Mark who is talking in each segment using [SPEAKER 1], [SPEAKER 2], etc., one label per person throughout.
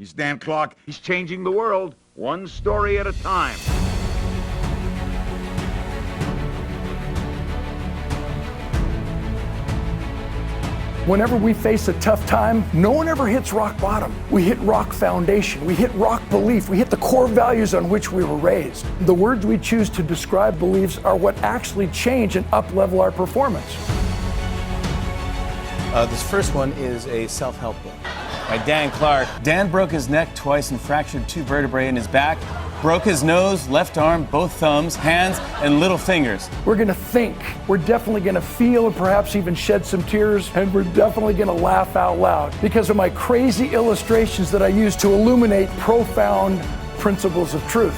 [SPEAKER 1] He's Dan Clark. He's changing the world, one story at a time.
[SPEAKER 2] Whenever we face a tough time, no one ever hits rock bottom. We hit rock foundation. We hit rock belief. We hit the core values on which we were raised. The words we choose to describe beliefs are what actually change and up-level our performance.
[SPEAKER 3] This first one is a self-help book by Dan Clark. Dan broke his neck twice and fractured 2 vertebrae in his back. Broke his nose, left arm, both thumbs, hands, and little fingers.
[SPEAKER 2] We're gonna think, we're definitely gonna feel, and perhaps even shed some tears, and we're definitely gonna laugh out loud because of my crazy illustrations that I use to illuminate profound principles of truth.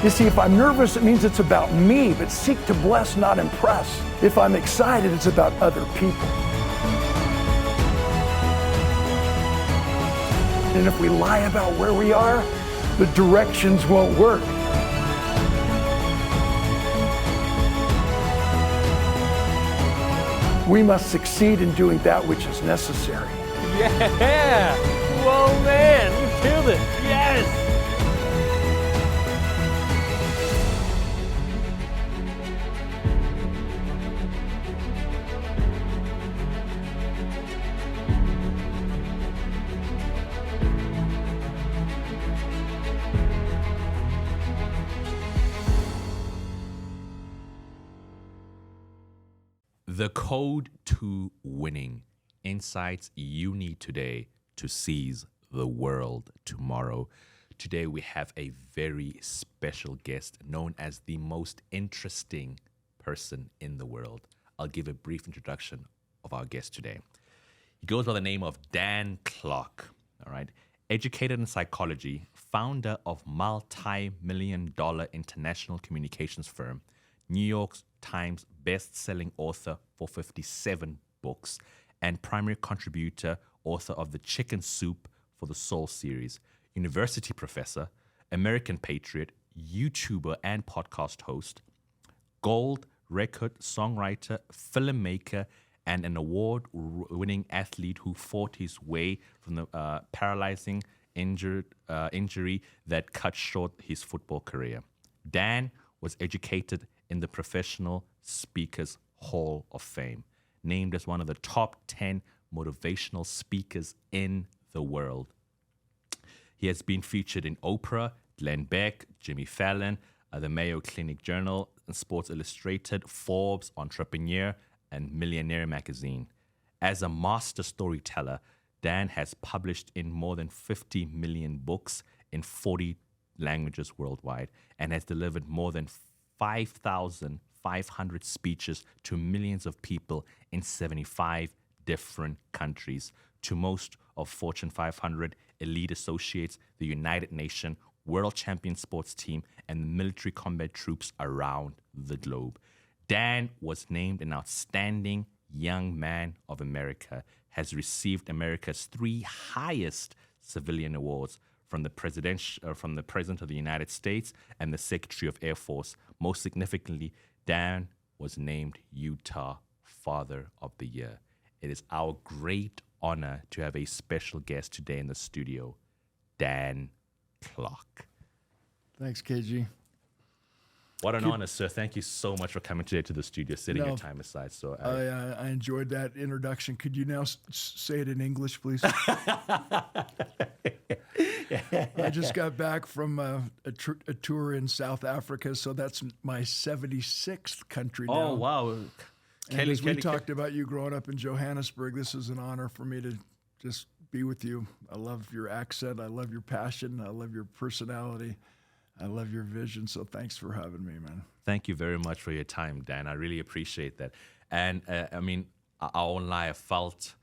[SPEAKER 2] You see, if I'm nervous, it means it's about me, but seek to bless, not impress. If I'm excited, it's about other people. And if we lie about where we are, the directions won't work. We must succeed in doing that which is necessary.
[SPEAKER 4] Yeah! Whoa, man, you killed it! Yes!
[SPEAKER 5] The code to winning. Insights you need today to seize the world tomorrow. Today we have a very special guest known as the most interesting person in the world. I'll give a brief introduction of our guest today. He goes by the name of Dan Clark, all right? Educated in psychology, founder of multi-million-dollar international communications firm, New York Times Bestselling Author for 57 books, and primary contributor, author of the Chicken Soup for the Soul series, university professor, American Patriot, YouTuber and podcast host, gold record songwriter, filmmaker, and an award-winning athlete who fought his way from the paralyzing injury that cut short his football career. Dan was educated in the Professional Speakers Hall of Fame, named as one of the top 10 motivational speakers in the world. He has been featured in Oprah, Beck, Jimmy Fallon, the Mayo Clinic Journal, and Sports Illustrated, Forbes, Entrepreneur, and Millionaire magazine. As a master storyteller, Dan has published in more than 50 million books in 40 languages worldwide and has delivered more than 5,500 speeches to millions of people in 75 different countries, to most of Fortune 500, elite associates, the United Nations, world champion sports team, and military combat troops around the globe. Dan was named an outstanding young man of America, has received America's 3 highest civilian awards from the President of the United States and the Secretary of Air Force. Most significantly, Dan was named Utah Father of the Year. It is our great honor to have a special guest today in the studio, Dan Clark.
[SPEAKER 2] Thanks, KG.
[SPEAKER 5] What an honor, sir. Thank you so much for coming today to the studio, setting your time aside. So
[SPEAKER 2] I enjoyed that introduction. Could you now say it in English, please? I just got back from a tour in South Africa, so that's my 76th country now.
[SPEAKER 5] Oh, wow.
[SPEAKER 2] And as we talked about you growing up in Johannesburg, this is an honor for me to just be with you. I love your accent. I love your passion. I love your personality. I love your vision. So thanks for having me, man.
[SPEAKER 5] Thank you very much for your time, Dan. I really appreciate that. And I mean, I won't lie, I felt,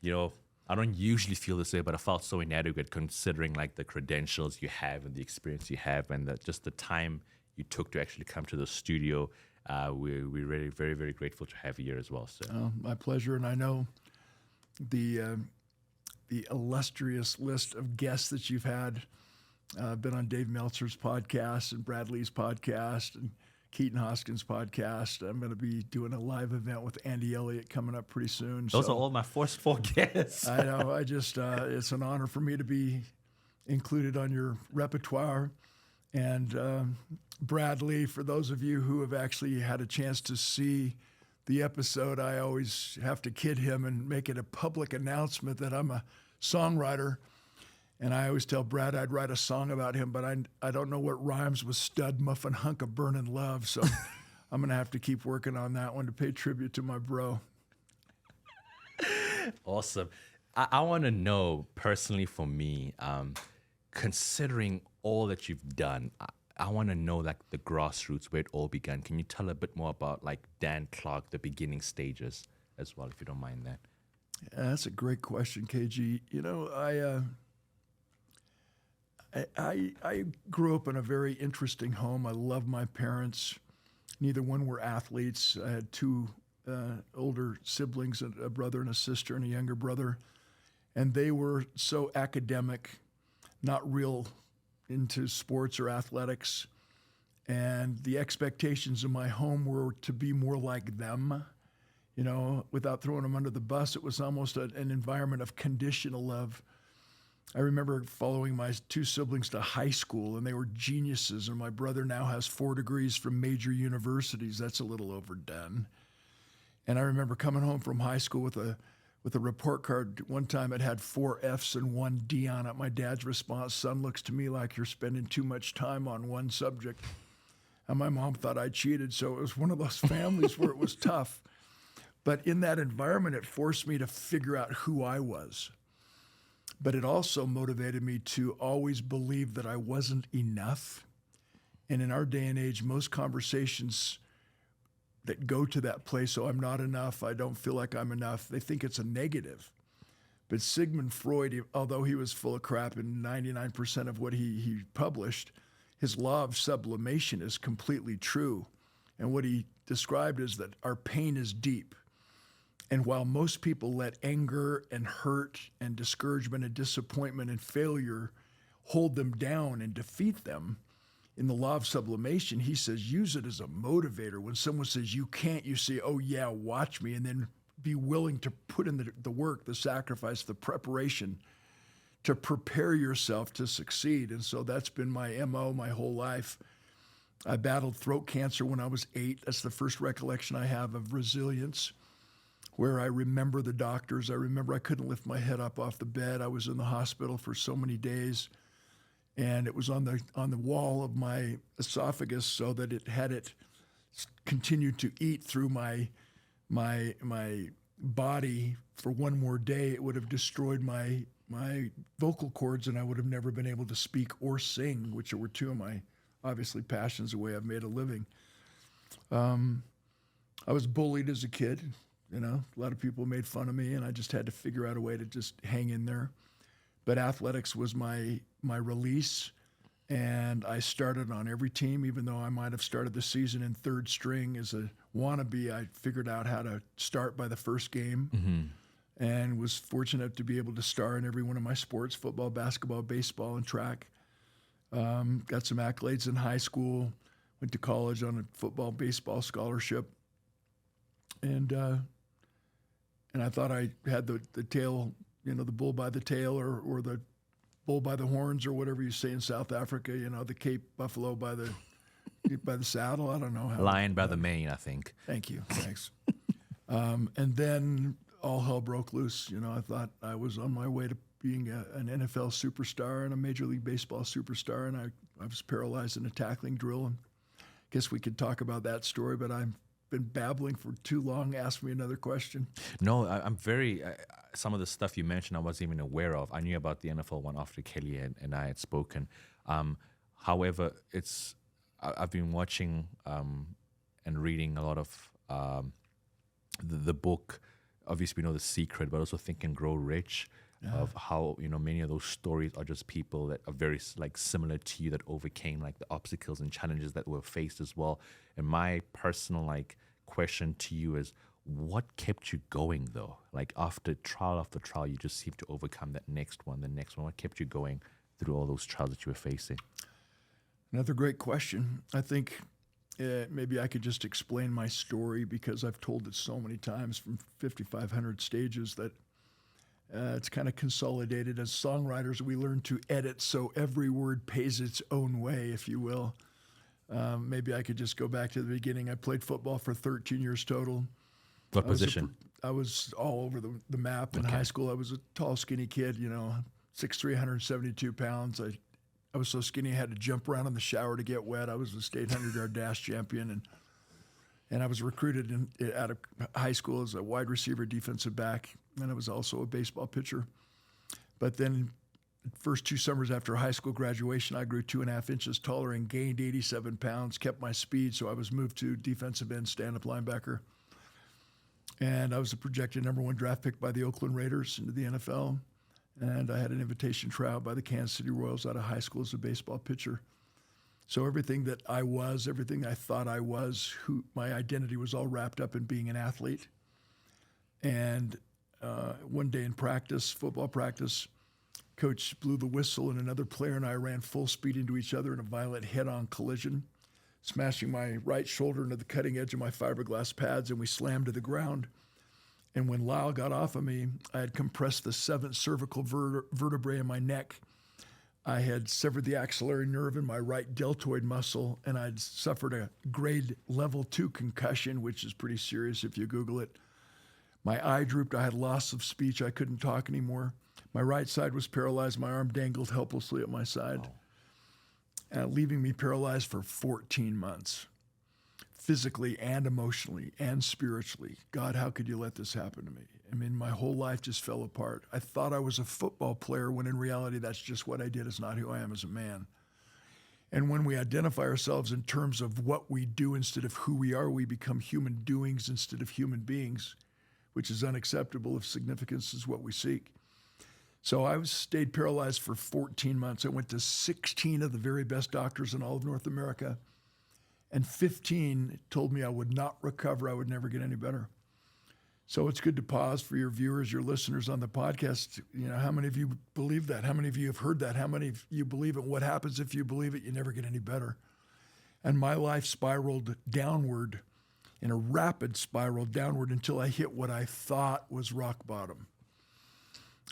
[SPEAKER 5] I don't usually feel this way, but I felt so inadequate considering like the credentials you have and the experience you have and just the time you took to actually come to the studio. We're really very, very grateful to have you here as well, sir.
[SPEAKER 2] My pleasure. And I know the illustrious list of guests that you've had. Been on Dave Meltzer's podcast and Brad Lee's podcast and Keaton Hoskins podcast. I'm going to be doing a live event with Andy Elliott coming up pretty soon.
[SPEAKER 5] Those are all my first 4 guests.
[SPEAKER 2] I know. I just, it's an honor for me to be included on your repertoire. And Bradley, for those of you who have actually had a chance to see the episode, I always have to kid him and make it a public announcement that I'm a songwriter. And I always tell Brad I'd write a song about him, but I don't know what rhymes with stud, muffin, hunk of burning love. So I'm going to have to keep working on that one to pay tribute to my bro.
[SPEAKER 5] Awesome. I want to know, personally for me, considering all that you've done, I want to know like the grassroots, where it all began. Can you tell a bit more about like Dan Clark, the beginning stages as well, if you don't mind that?
[SPEAKER 2] Yeah, that's a great question, KG. You know, I grew up in a very interesting home. I love my parents. Neither one were athletes. I had 2 older siblings, a brother and a sister and a younger brother. And they were so academic, not real into sports or athletics. And the expectations in my home were to be more like them. You know, without throwing them under the bus, it was almost an environment of conditional love. I remember following my 2 siblings to high school, and they were geniuses. And my brother now has 4 degrees from major universities. That's a little overdone. And I remember coming home from high school with a report card. One time it had 4 Fs and 1 D on it. My dad's response, "Son, looks to me like you're spending too much time on one subject." And my mom thought I cheated. So it was one of those families where it was tough. But in that environment, it forced me to figure out who I was. But it also motivated me to always believe that I wasn't enough. And in our day and age, most conversations that go to that place, "Oh, I'm not enough, I don't feel like I'm enough," they think it's a negative. But Sigmund Freud, although he was full of crap in 99% of what he published, his law of sublimation is completely true. And what he described is that our pain is deep. And while most people let anger and hurt and discouragement and disappointment and failure hold them down and defeat them, in the law of sublimation, he says, use it as a motivator. When someone says you can't, you say, "Oh yeah, watch me," and then be willing to put in the work, the sacrifice, the preparation to prepare yourself to succeed. And so that's been my MO my whole life. I battled throat cancer when I was 8. That's the first recollection I have of resilience, where I remember the doctors. I remember I couldn't lift my head up off the bed. I was in the hospital for so many days, and it was on the wall of my esophagus, so that it continued to eat through my body for one more day. It would have destroyed my vocal cords, and I would have never been able to speak or sing, which were 2 of my obviously passions, the way I've made a living. I was bullied as a kid. You know, a lot of people made fun of me, and I just had to figure out a way to just hang in there. But athletics was my release, and I started on every team, even though I might have started the season in 3rd string as a wannabe. I figured out how to start by the first game, and was fortunate to be able to star in every one of my sports: football, basketball, baseball, and track. Got some accolades in high school, went to college on a football, baseball scholarship. And I thought I had the tail, you know, the bull by the tail, or the bull by the horns, or whatever you say in South Africa, you know, the Cape Buffalo by the saddle. I don't know how.
[SPEAKER 5] Lion by the mane, I think.
[SPEAKER 2] Thank you. Thanks. And then all hell broke loose. You know, I thought I was on my way to being an NFL superstar and a Major League Baseball superstar, and I was paralyzed in a tackling drill. And I guess we could talk about that story, but I've been babbling for too long. Ask me another question.
[SPEAKER 5] No, I'm very, some of the stuff you mentioned I wasn't even aware of. I knew about the NFL one after Kelly and I had spoken. However, I've been watching and reading a lot of the book. Obviously, we know The Secret, but also Think and Grow Rich, of how, you know, many of those stories are just people that are very like similar to you, that overcame like the obstacles and challenges that were faced as well. And my personal like question to you is, what kept you going though? Like after trial, you just seem to overcome the next one. What kept you going through all those trials that you were facing?
[SPEAKER 2] Another great question. I think maybe I could just explain my story because I've told it so many times from 5,500 stages that it's kind of consolidated. As songwriters, we learn to edit so every word pays its own way, if you will. Maybe I could just go back to the beginning. I played football for 13 years total.
[SPEAKER 5] What position?
[SPEAKER 2] I was all over the map. In high school, I was a tall, skinny kid, 6'3", 172 pounds. I was so skinny I had to jump around in the shower to get wet. I was the state 100-yard dash champion, and I was recruited out of high school as a wide receiver, defensive back, and I was also a baseball pitcher. But then first 2 summers after high school graduation, I grew 2.5 inches taller and gained 87 pounds, kept my speed, so I was moved to defensive end, stand-up linebacker. And I was a projected #1 draft pick by the Oakland Raiders into the NFL. And I had an invitation tryout by the Kansas City Royals out of high school as a baseball pitcher. So everything that I was, everything I thought I was, my identity was all wrapped up in being an athlete. And one day in practice, football practice, coach blew the whistle and another player and I ran full speed into each other in a violent head-on collision, smashing my right shoulder into the cutting edge of my fiberglass pads, and we slammed to the ground. And when Lyle got off of me, I had compressed the 7th cervical vertebrae in my neck. I had severed the axillary nerve in my right deltoid muscle, and I'd suffered a grade level 2 concussion, which is pretty serious if you Google it. My eye drooped. I had loss of speech. I couldn't talk anymore. My right side was paralyzed. My arm dangled helplessly at my side, leaving me paralyzed for 14 months. Physically and emotionally and spiritually. God, how could you let this happen to me? I mean, my whole life just fell apart. I thought I was a football player when in reality, that's just what I did. It's not who I am as a man. And when we identify ourselves in terms of what we do instead of who we are, we become human doings instead of human beings, which is unacceptable if significance is what we seek. So I stayed paralyzed for 14 months. I went to 16 of the very best doctors in all of North America. And 15 told me I would not recover, I would never get any better. So it's good to pause for your viewers, your listeners on the podcast. How many of you believe that? How many of you have heard that? How many of you believe it? What happens if you believe it? You never get any better. And my life spiraled downward, in a rapid spiral downward, until I hit what I thought was rock bottom.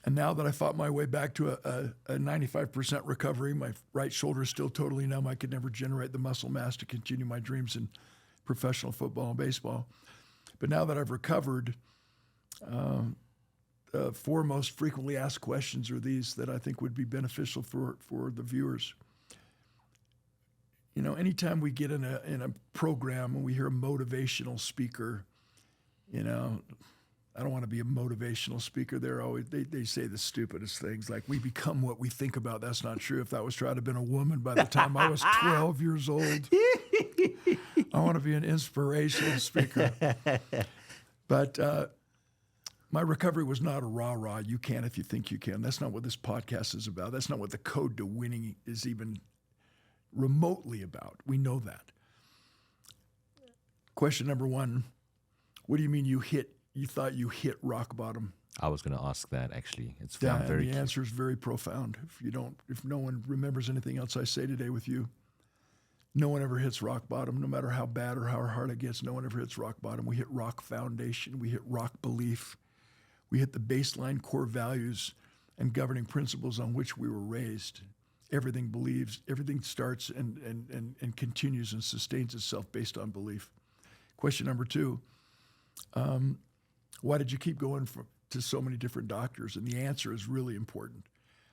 [SPEAKER 2] And now that I fought my way back to a 95% recovery, my right shoulder is still totally numb. I could never generate the muscle mass to continue my dreams in professional football and baseball. But now that I've recovered, 4 most frequently asked questions are these that I think would be beneficial for the viewers. Anytime we get in a program and we hear a motivational speaker, I don't want to be a motivational speaker. They say the stupidest things, like we become what we think about. That's not true. If that was true, I'd have been a woman by the time I was 12 years old. I want to be an inspirational speaker. But my recovery was not a rah-rah. You can if you think you can. That's not what this podcast is about. That's not what the code to winning is even remotely about. We know that. Question number 1, what do you mean you thought you hit rock bottom?
[SPEAKER 5] I was going to ask that, actually. It's
[SPEAKER 2] The answer is very profound. If no one remembers anything else I say today with you, no one ever hits rock bottom, no matter how bad or how hard it gets. No one ever hits rock bottom. We hit rock foundation. We hit rock belief. We hit the baseline core values and governing principles on which we were raised. Everything believes, everything starts and continues and sustains itself based on belief. Question number 2, why did you keep going to so many different doctors? And the answer is really important.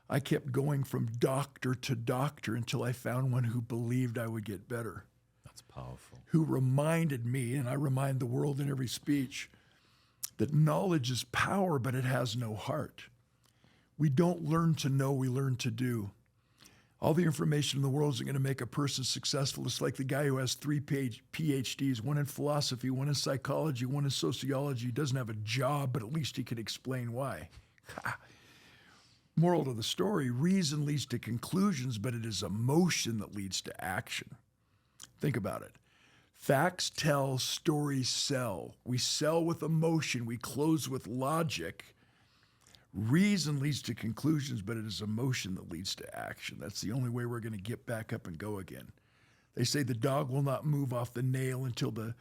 [SPEAKER 2] I kept going from doctor to doctor until I found one who believed I would get better.
[SPEAKER 5] That's powerful.
[SPEAKER 2] Who reminded me, and I remind the world in every speech, that knowledge is power, but it has no heart. We don't learn to know, we learn to do. All the information in the world isn't going to make a person successful. It's like the guy who has 3 PhDs, one in philosophy, one in psychology, one in sociology. He doesn't have a job, but at least he can explain why. Moral of the story, reason leads to conclusions, but it is emotion that leads to action. Think about it. Facts tell, stories sell. We sell with emotion, we close with logic. Reason leads to conclusions, but it is emotion that leads to action. That's the only way we're going to get back up and go again. They say the dog will not move off the nail until the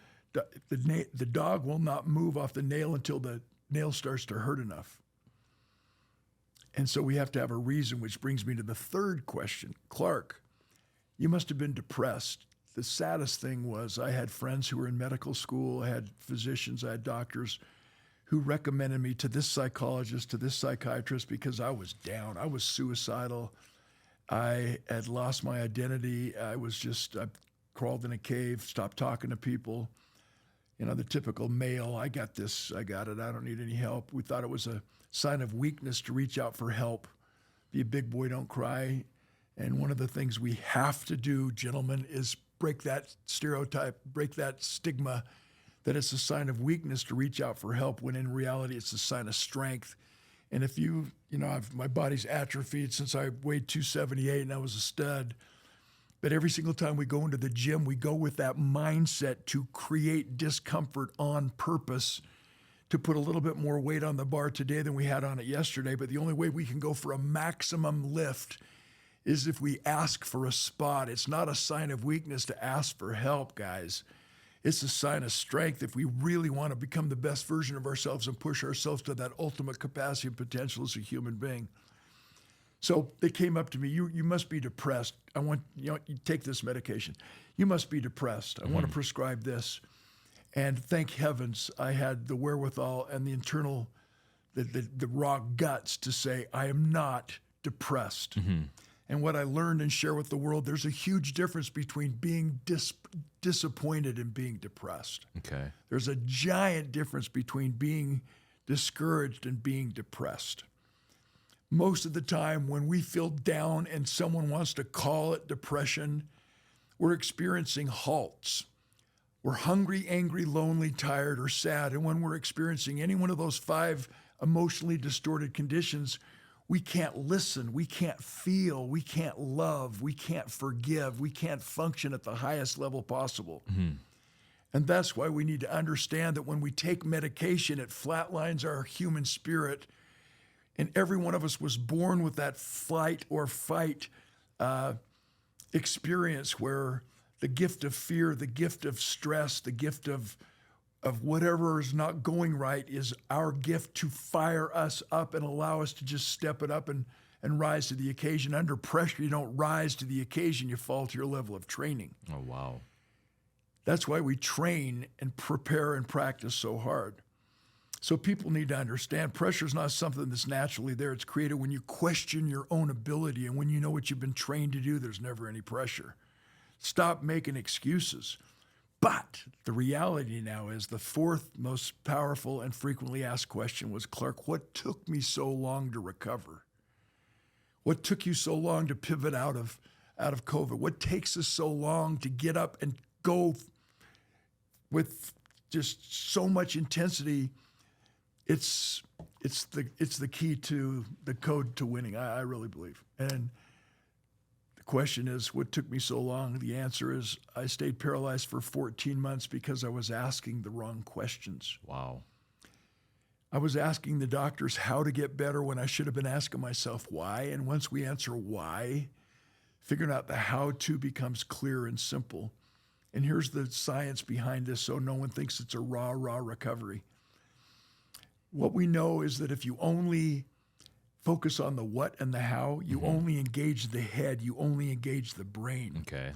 [SPEAKER 2] dog will not move off the nail until the nail starts to hurt enough. And so we have to have a reason, which brings me to the third question. Clark, you must have been depressed. The saddest thing was I had friends who were in medical school, I had physicians, I had doctors who recommended me to this psychologist, to this psychiatrist, because I was down. I was suicidal. I had lost my identity. I crawled in a cave, stopped talking to people. You know, the typical male, I got this, I got it, I don't need any help. We thought it was a sign of weakness to reach out for help. Be a big boy, don't cry. And one of the things we have to do, gentlemen, is break that stereotype, break that stigma that it's a sign of weakness to reach out for help, when in reality it's a sign of strength. And if my body's atrophied since I weighed 278 and I was a stud. But every single time we go into the gym, we go with that mindset to create discomfort on purpose, to put a little bit more weight on the bar today than we had on it yesterday. But the only way we can go for a maximum lift is if we ask for a spot. It's not a sign of weakness to ask for help, guys. It's a sign of strength if we really want to become the best version of ourselves and push ourselves to that ultimate capacity and potential as a human being. So they came up to me, you must be depressed. You take this medication. You must be depressed. I want to prescribe this. And thank heavens I had the wherewithal and the internal, the raw guts to say, I am not depressed. And what I learned and share with the world, there's a huge difference between being disappointed and being depressed.
[SPEAKER 5] Okay.
[SPEAKER 2] There's a giant difference between being discouraged and being depressed. Most of the time when we feel down and someone wants to call it depression, we're experiencing halts. We're hungry, angry, lonely, tired, or sad. And when we're experiencing any one of those 5 emotionally distorted conditions, we can't listen, we can't feel, we can't love, we can't forgive, we can't function at the highest level possible. And that's why we need to understand that when we take medication, it flatlines our human spirit. And every one of us was born with that flight or fight experience where the gift of fear, the gift of stress, the gift of whatever is not going right is our gift to fire us up and allow us to just step it up and rise to the occasion. Under pressure, you don't rise to the occasion, you fall to your level of training.
[SPEAKER 5] Oh, wow.
[SPEAKER 2] That's why we train and prepare and practice so hard. So people need to understand pressure is not something that's naturally there. It's created when you question your own ability, and when you know what you've been trained to do, there's never any pressure. Stop making excuses. But the reality now is the 4th most powerful and frequently asked question was, Clark, what took me so long to recover? What took you so long to pivot out of COVID? What takes us so long to get up and go with just so much intensity? It's the key to the code to winning, I really believe. And the question is, what took me so long? The answer is I stayed paralyzed for 14 months because I was asking the wrong questions.
[SPEAKER 5] Wow.
[SPEAKER 2] I was asking the doctors how to get better when I should have been asking myself why. And once we answer why, figuring out the how-to becomes clear and simple. And here's the science behind this so no one thinks it's a raw recovery. What we know is that if you only focus on the what and the how, you only engage the head, you only engage the brain.
[SPEAKER 5] Okay.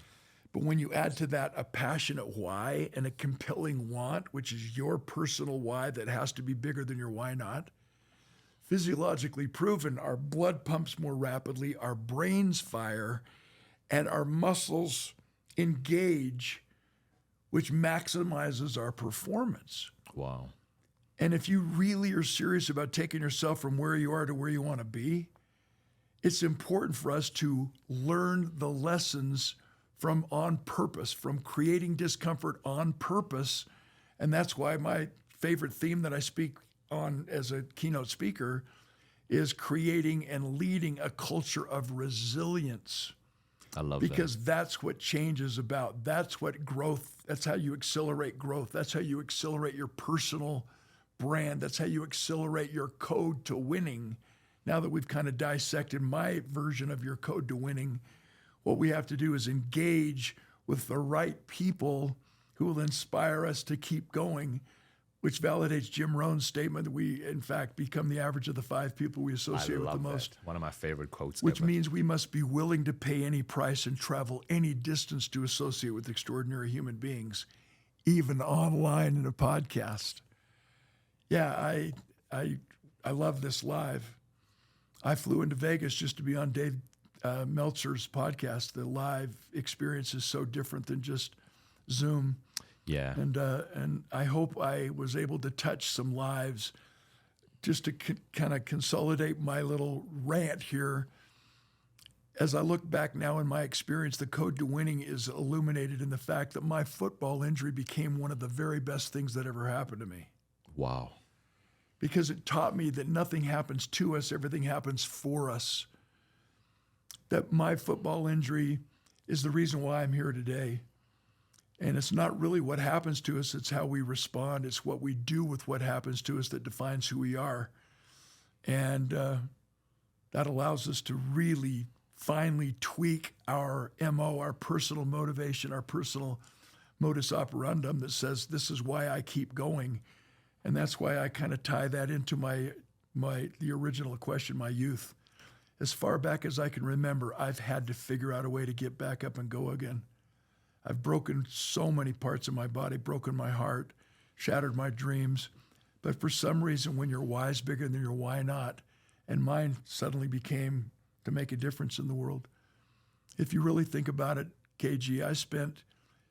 [SPEAKER 2] But when you add to that a passionate why and a compelling want, which is your personal why that has to be bigger than your why not, physiologically proven, our blood pumps more rapidly, our brains fire, and our muscles engage, which maximizes our performance.
[SPEAKER 5] Wow.
[SPEAKER 2] And if you really are serious about taking yourself from where you are to where you want to be, it's important for us to learn the lessons from on purpose, from creating discomfort on purpose. And that's why my favorite theme that I speak on as a keynote speaker is creating and leading a culture of resilience.
[SPEAKER 5] I love
[SPEAKER 2] because that's what change is about. That's what growth, that's how you accelerate growth. That's how you accelerate your personal brand. That's how you accelerate your code to winning. Now that we've kind of dissected my version of your code to winning, what we have to do is engage with the right people who will inspire us to keep going, which validates Jim Rohn's statement that we, in fact, become the average of the 5 people we associate with the most.
[SPEAKER 5] One of my favorite quotes
[SPEAKER 2] Which
[SPEAKER 5] ever.
[SPEAKER 2] means we must be willing to pay any price and travel any distance to associate with extraordinary human beings, even online in a podcast. Yeah, I love this live. I flew into Vegas just to be on Dave Meltzer's podcast. The live experience is so different than just Zoom.
[SPEAKER 5] Yeah.
[SPEAKER 2] And I hope I was able to touch some lives just to kind of consolidate my little rant here. As I look back now in my experience, the code to winning is illuminated in the fact that my football injury became one of the very best things that ever happened to me.
[SPEAKER 5] Wow.
[SPEAKER 2] Because it taught me that nothing happens to us, everything happens for us. That my football injury is the reason why I'm here today. And it's not really what happens to us, it's how we respond. It's what we do with what happens to us that defines who we are. And that allows us to really finally tweak our MO, our personal motivation, our personal modus operandum that says, this is why I keep going. And that's why I kind of tie that into the original question, my youth. As far back as I can remember, I've had to figure out a way to get back up and go again. I've broken so many parts of my body, broken my heart, shattered my dreams. But for some reason, when your why is bigger than your why not, and mine suddenly became to make a difference in the world. If you really think about it, KG, I spent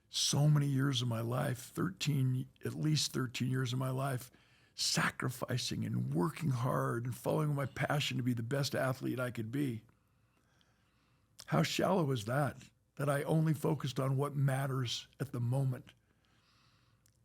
[SPEAKER 2] so many years of my life, at least 13 years of my life, sacrificing and working hard and following my passion to be the best athlete I could be. How shallow is that? That I only focused on what matters at the moment.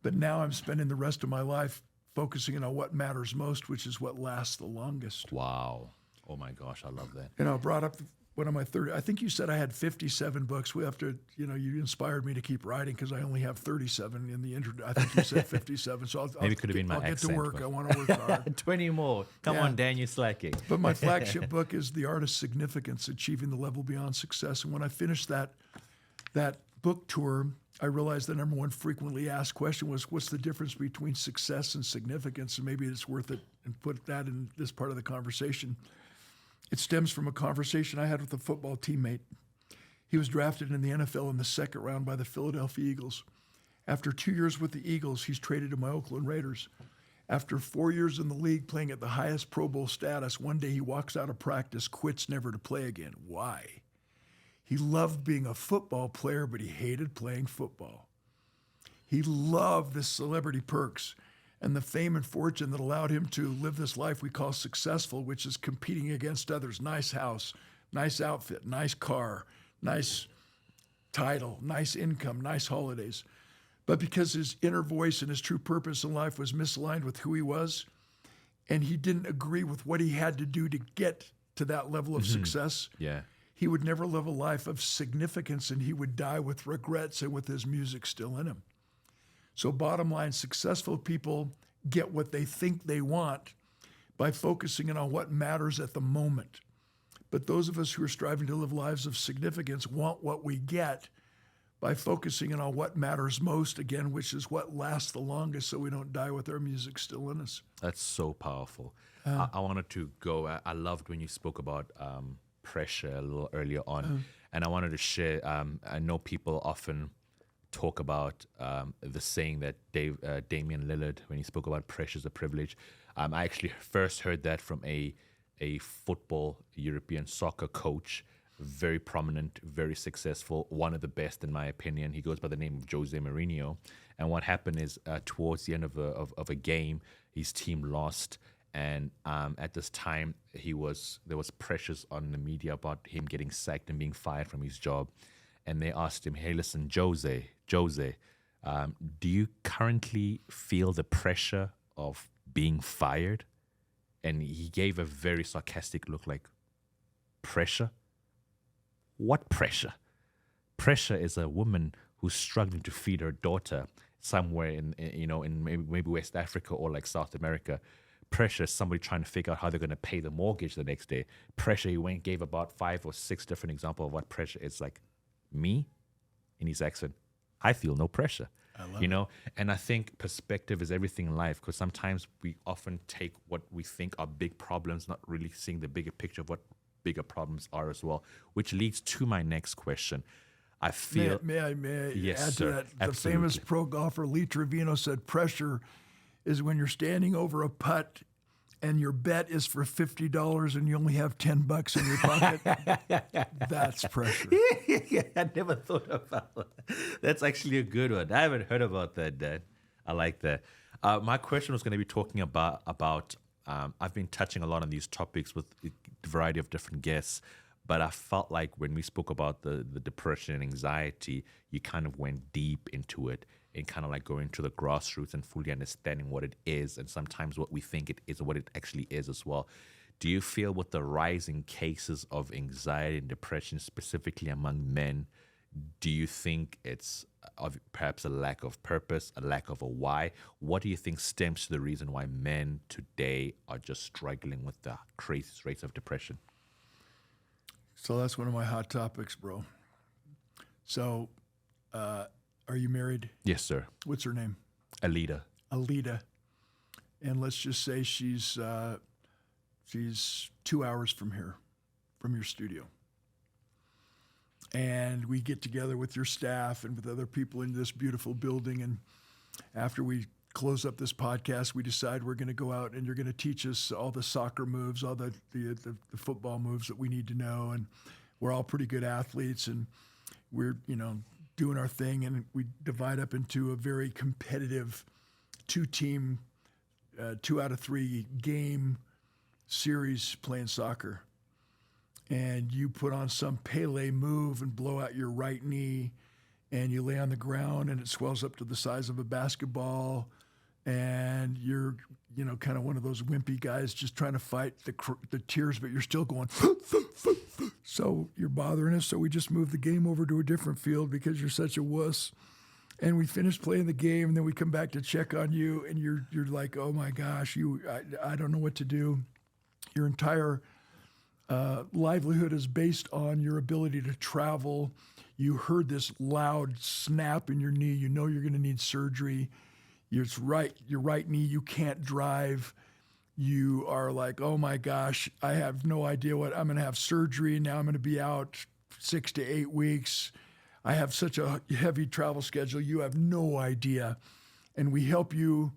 [SPEAKER 2] But now I'm spending the rest of my life focusing on what matters most, which is what lasts the longest.
[SPEAKER 5] Wow. Oh my gosh, I love that.
[SPEAKER 2] You know, I brought up one of my 30, I think you said I had 57 books. We have to, you inspired me to keep writing because I only have 37 in the intro. I think you said 57. So
[SPEAKER 5] Maybe it could have been my
[SPEAKER 2] I'll
[SPEAKER 5] accent.
[SPEAKER 2] Get to work. I want to work hard.
[SPEAKER 4] 20 more. Come on, Dan, you're slacking.
[SPEAKER 2] But my flagship book is The Art of Significance, Achieving the Level Beyond Success. And when I finished that book tour, I realized the number one frequently asked question was, what's the difference between success and significance? And maybe it's worth it and put that in this part of the conversation. It stems from a conversation I had with a football teammate. He was drafted in the NFL in the second round by the Philadelphia Eagles. After 2 years with the Eagles, he's traded to my Oakland Raiders. After 4 years in the league playing at the highest Pro Bowl status, one day he walks out of practice, quits never to play again. Why? He loved being a football player, but he hated playing football. He loved the celebrity perks and the fame and fortune that allowed him to live this life we call successful, which is competing against others. Nice house, nice outfit, nice car, nice title, nice income, nice holidays. But because his inner voice and his true purpose in life was misaligned with who he was, and he didn't agree with what he had to do to get to that level of success, he would never live a life of significance, and he would die with regrets and with his music still in him. So bottom line, successful people get what they think they want by focusing on what matters at the moment. But those of us who are striving to live lives of significance want what we get by focusing on what matters most, again, which is what lasts the longest, so we don't die with our music still in us.
[SPEAKER 5] That's so powerful. I wanted to go, I loved when you spoke about pressure a little earlier on, and I wanted to share, I know people often talk about the saying that Damian Lillard, when he spoke about pressure is a privilege. I actually first heard that from a football European soccer coach, very prominent, very successful, one of the best in my opinion. He goes by the name of Jose Mourinho. And what happened is towards the end of a game, his team lost. And at this time, there was pressures on the media about him getting sacked and being fired from his job. And they asked him, hey, listen, Jose, do you currently feel the pressure of being fired? And he gave a very sarcastic look like, pressure? What pressure? Pressure is a woman who's struggling to feed her daughter somewhere in maybe West Africa or like South America. Pressure is somebody trying to figure out how they're going to pay the mortgage the next day. Pressure, he gave about 5 or 6 different examples of what pressure is. Like, me in his accent, I feel no pressure. You know, and I think perspective is everything in life, because sometimes we often take what we think are big problems, not really seeing the bigger picture of what bigger problems are as well, which leads to my next question. I feel.
[SPEAKER 2] May I
[SPEAKER 5] Yes,
[SPEAKER 2] add to
[SPEAKER 5] sir.
[SPEAKER 2] that? The
[SPEAKER 5] Absolutely.
[SPEAKER 2] famous pro golfer Lee Trevino said pressure is when you're standing over a putt and your bet is for $50 and you only have $10 in your pocket. That's pressure.
[SPEAKER 5] I never thought about that. That's actually a good one. I haven't heard about that, Dad. I like that. My question was going to be talking about I've been touching a lot on these topics with a variety of different guests, but I felt like when we spoke about the depression and anxiety, you kind of went deep into it and kind of like going to the grassroots and fully understanding what it is, and sometimes what we think it is, what it actually is as well. Do you feel with the rising cases of anxiety and depression, specifically among men, do you think it's perhaps a lack of purpose, a lack of a why? What do you think stems to the reason why men today are just struggling with the crazy rates of depression?
[SPEAKER 2] So that's one of my hot topics, bro. So, are you married?
[SPEAKER 5] Yes, sir.
[SPEAKER 2] What's her name?
[SPEAKER 5] Alita.
[SPEAKER 2] Alita. And let's just say she's 2 hours from here, from your studio. And we get together with your staff and with other people in this beautiful building. And after we close up this podcast, we decide we're going to go out and you're going to teach us all the soccer moves, all the football moves that we need to know. And we're all pretty good athletes, and we're, doing our thing. And we divide up into a very competitive 2-team, 2 out of 3 game series playing soccer. And you put on some Pele move and blow out your right knee, and you lay on the ground and it swells up to the size of a basketball, and you're, kind of one of those wimpy guys just trying to fight the tears, but you're still going, so you're bothering us. So we just moved the game over to a different field because you're such a wuss. And we finish playing the game, and then we come back to check on you, and you're like, oh my gosh, I don't know what to do. Your entire livelihood is based on your ability to travel. You heard this loud snap in your knee. You know you're going to need surgery. Your right knee, you can't drive. You are like, oh my gosh, I have no idea what I'm going to have surgery. Now I'm going to be out 6 to 8 weeks. I have such a heavy travel schedule. You have no idea. And we help you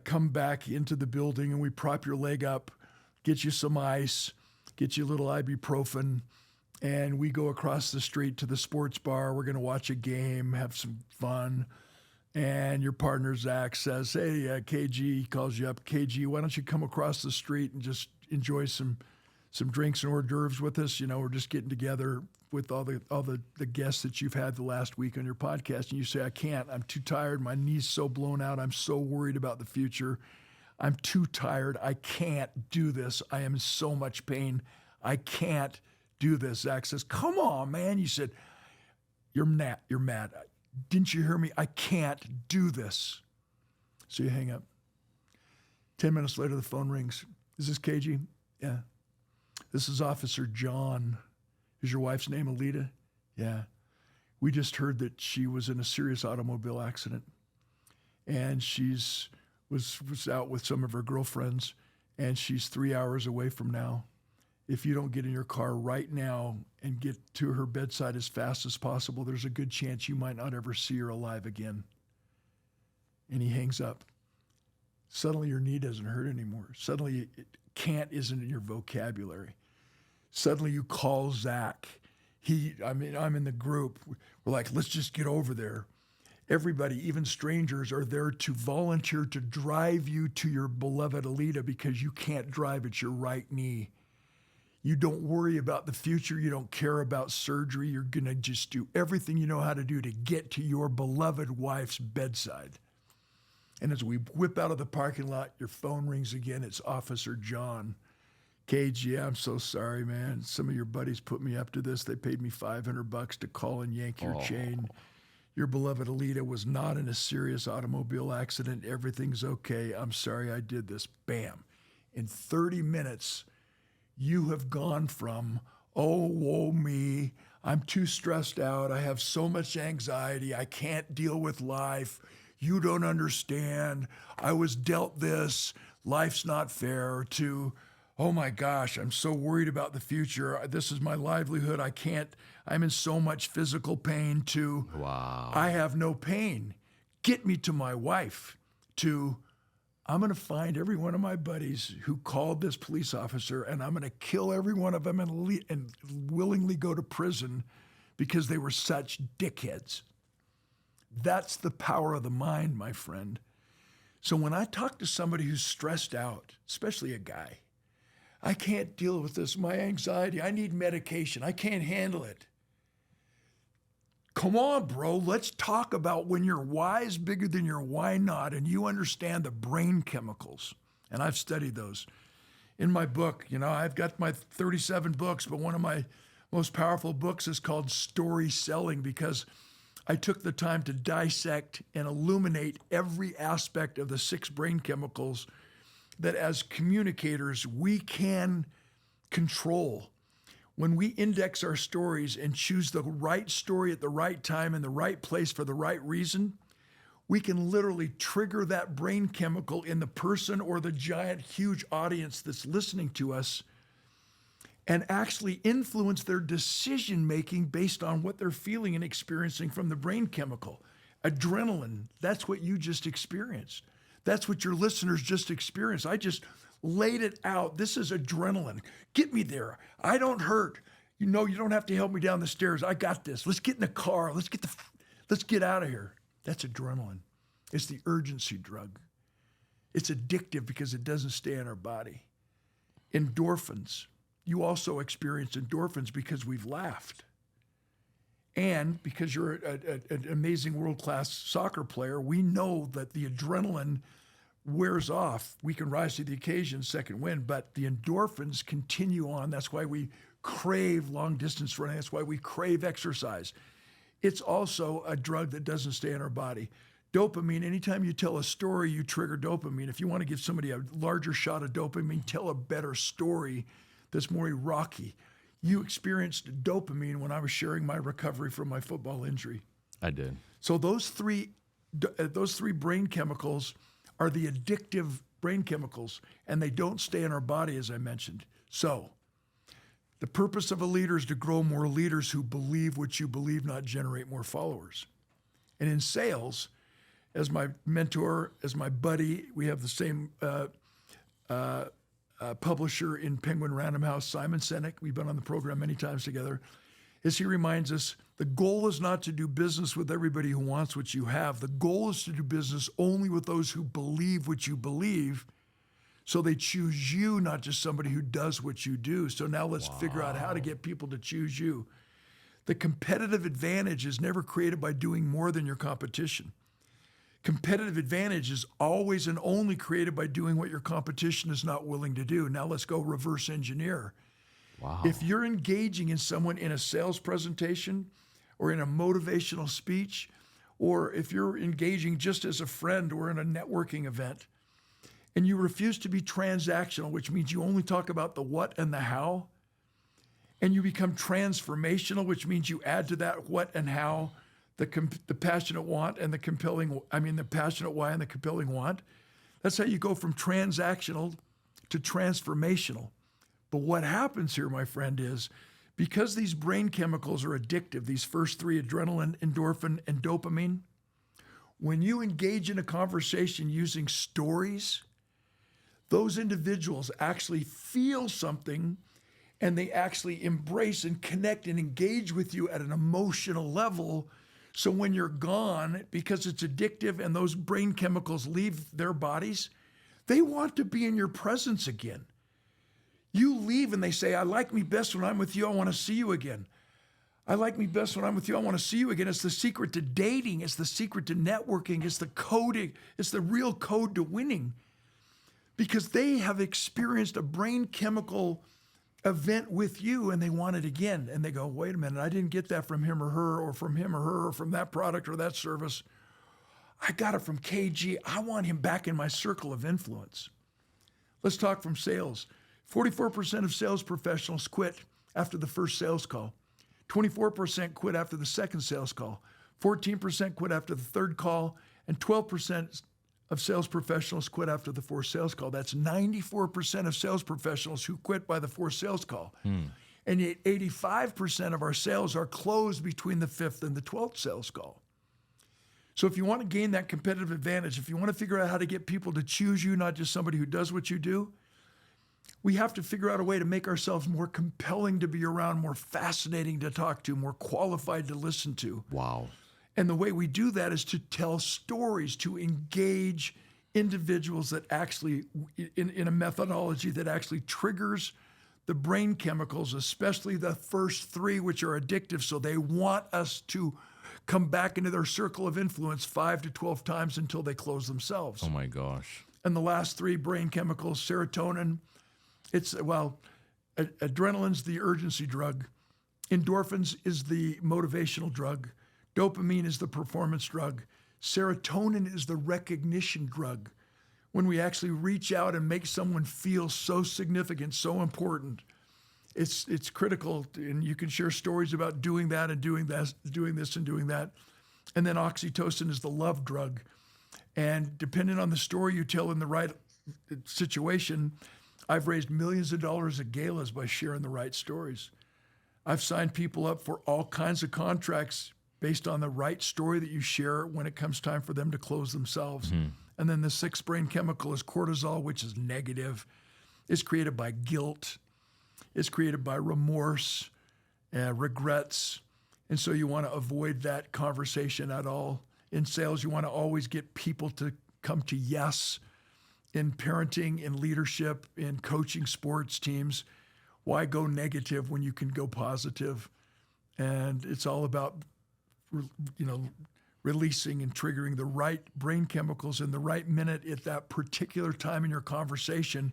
[SPEAKER 2] come back into the building, and we prop your leg up, get you some ice, get you a little ibuprofen, and we go across the street to the sports bar. We're going to watch a game, have some fun. And your partner, Zach, says, hey, KG, calls you up. KG, why don't you come across the street and just enjoy some drinks and hors d'oeuvres with us? We're just getting together with all the guests that you've had the last week on your podcast. And you say, I can't. I'm too tired. My knee's so blown out. I'm so worried about the future. I'm too tired. I can't do this. I am in so much pain. I can't do this. Zach says, come on, man. You said, you're mad. You're mad. Didn't you hear me? I can't do this. So you hang up. 10 minutes later, the phone rings. Is this KG? Yeah. This is Officer John. Is your wife's name Alita? Yeah. We just heard that she was in a serious automobile accident, and was out with some of her girlfriends, and she's 3 hours away from now. If you don't get in your car right now and get to her bedside as fast as possible, there's a good chance you might not ever see her alive again. And he hangs up. Suddenly your knee doesn't hurt anymore. Suddenly can't isn't in your vocabulary. Suddenly you call Zach. I'm in the group. We're like, let's just get over there. Everybody, even strangers, are there to volunteer to drive you to your beloved Alita because you can't drive at your right knee. You don't worry about the future. You don't care about surgery. You're going to just do everything you know how to do to get to your beloved wife's bedside. And as we whip out of the parking lot, your phone rings again. It's Officer John. KG, I'm so sorry, man. Some of your buddies put me up to this. They paid me $500 to call and yank your chain. Your beloved Alita was not in a serious automobile accident. Everything's okay. I'm sorry I did this. Bam. In 30 minutes, you have gone from, oh, woe me, I'm too stressed out. I have so much anxiety. I can't deal with life. You don't understand. I was dealt this. Life's not fair. To, oh my gosh, I'm so worried about the future. This is my livelihood. I'm in so much physical pain. To,
[SPEAKER 5] Wow.
[SPEAKER 2] I have no pain. Get me to my wife. To, I'm going to find every one of my buddies who called this police officer, and I'm going to kill every one of them and willingly go to prison because they were such dickheads. That's the power of the mind, my friend. So when I talk to somebody who's stressed out, especially a guy, I can't deal with this, my anxiety, I need medication, I can't handle it. Come on, bro, let's talk about when your why is bigger than your why not, and you understand the brain chemicals. And I've studied those. In my book, I've got my 37 books, but one of my most powerful books is called Story Selling, because I took the time to dissect and illuminate every aspect of the 6 brain chemicals that as communicators we can control. When we index our stories and choose the right story at the right time in the right place for the right reason, we can literally trigger that brain chemical in the person or the giant, huge audience that's listening to us and actually influence their decision-making based on what they're feeling and experiencing from the brain chemical. Adrenaline, that's what you just experienced. That's what your listeners just experienced. I just laid it out. This is adrenaline. Get me there. I don't hurt. You don't have to help me down the stairs. I got this. Let's get in the car. Let's get out of here. That's adrenaline. It's the urgency drug. It's addictive because it doesn't stay in our body. Endorphins. You also experience endorphins because we've laughed. And because you're an amazing world-class soccer player, we know that the adrenaline wears off. We can rise to the occasion, second win, but the endorphins continue on. That's why we crave long-distance running. That's why we crave exercise. It's also a drug that doesn't stay in our body. Dopamine, anytime you tell a story, you trigger dopamine. If you want to give somebody a larger shot of dopamine, tell a better story that's more rocky. You experienced dopamine when I was sharing my recovery from my football injury.
[SPEAKER 5] I did.
[SPEAKER 2] So those three brain chemicals are the addictive brain chemicals, and they don't stay in our body, as I mentioned. So the purpose of a leader is to grow more leaders who believe what you believe, not generate more followers. And in sales, as my mentor, as my buddy, we have the same publisher in Penguin Random House, Simon Sinek. We've been on the program many times together. As he reminds us, the goal is not to do business with everybody who wants what you have. The goal is to do business only with those who believe what you believe. So they choose you, not just somebody who does what you do. So now let's figure out how to get people to choose you. The competitive advantage is never created by doing more than your competition. Competitive advantage is always and only created by doing what your competition is not willing to do. Now let's go reverse engineer.
[SPEAKER 5] Wow.
[SPEAKER 2] If you're engaging in someone in a sales presentation or in a motivational speech, or if you're engaging just as a friend or in a networking event, and you refuse to be transactional, which means you only talk about the what and the how, and you become transformational, which means you add to that what and how the passionate want and the passionate why and the compelling want. That's how you go from transactional to transformational. But what happens here, my friend, is because these brain chemicals are addictive, these first 3, adrenaline, endorphin, and dopamine, when you engage in a conversation using stories, those individuals actually feel something and they actually embrace and connect and engage with you at an emotional level. So when you're gone, because it's addictive and those brain chemicals leave their bodies, they want to be in your presence again. You leave and they say, I like me best when I'm with you. I want to see you again. I like me best when I'm with you. I want to see you again. It's the secret to dating. It's the secret to networking. It's the coding. It's the real code to winning. Because they have experienced a brain chemical event with you and they want it again. And they go, wait a minute, I didn't get that from him or her or from him or her or from that product or that service. I got it from KG. I want him back in my circle of influence. Let's talk from sales. 44% of sales professionals quit after the first sales call. 24% quit after the second sales call, 14% quit after the third call, and 12% of sales professionals quit after the fourth sales call. That's 94% of sales professionals who quit by the fourth sales call. And yet 85% of our sales are closed between the fifth and the 12th sales call. So if you want to gain that competitive advantage, if you want to figure out how to get people to choose you, not just somebody who does what you do, we have to figure out a way to make ourselves more compelling to be around, more fascinating to talk to, more qualified to listen to.
[SPEAKER 5] Wow.
[SPEAKER 2] And the way we do that is to tell stories, to engage individuals that actually, in a methodology that actually triggers the brain chemicals, especially the first three, which are addictive. So they want us to come back into their circle of influence 5 to 12 times until they close themselves.
[SPEAKER 5] Oh my gosh.
[SPEAKER 2] And the last three brain chemicals, serotonin, adrenaline's the urgency drug. Endorphins is the motivational drug. Dopamine is the performance drug. Serotonin is the recognition drug. When we actually reach out and make someone feel so significant, so important, it's critical. And you can share stories about doing that and doing this and doing that. And then oxytocin is the love drug. And depending on the story you tell in the right situation, I've raised millions of dollars at galas by sharing the right stories. I've signed people up for all kinds of contracts based on the right story that you share when it comes time for them to close themselves. And then the sixth brain chemical is cortisol, which is negative. It's created by guilt. It's created by remorse, regrets. And so you want to avoid that conversation at all. In sales, you want to always get people to come to yes. In parenting, in leadership, in coaching sports teams, why go negative when you can go positive? And it's all about, releasing and triggering the right brain chemicals in the right minute at that particular time in your conversation.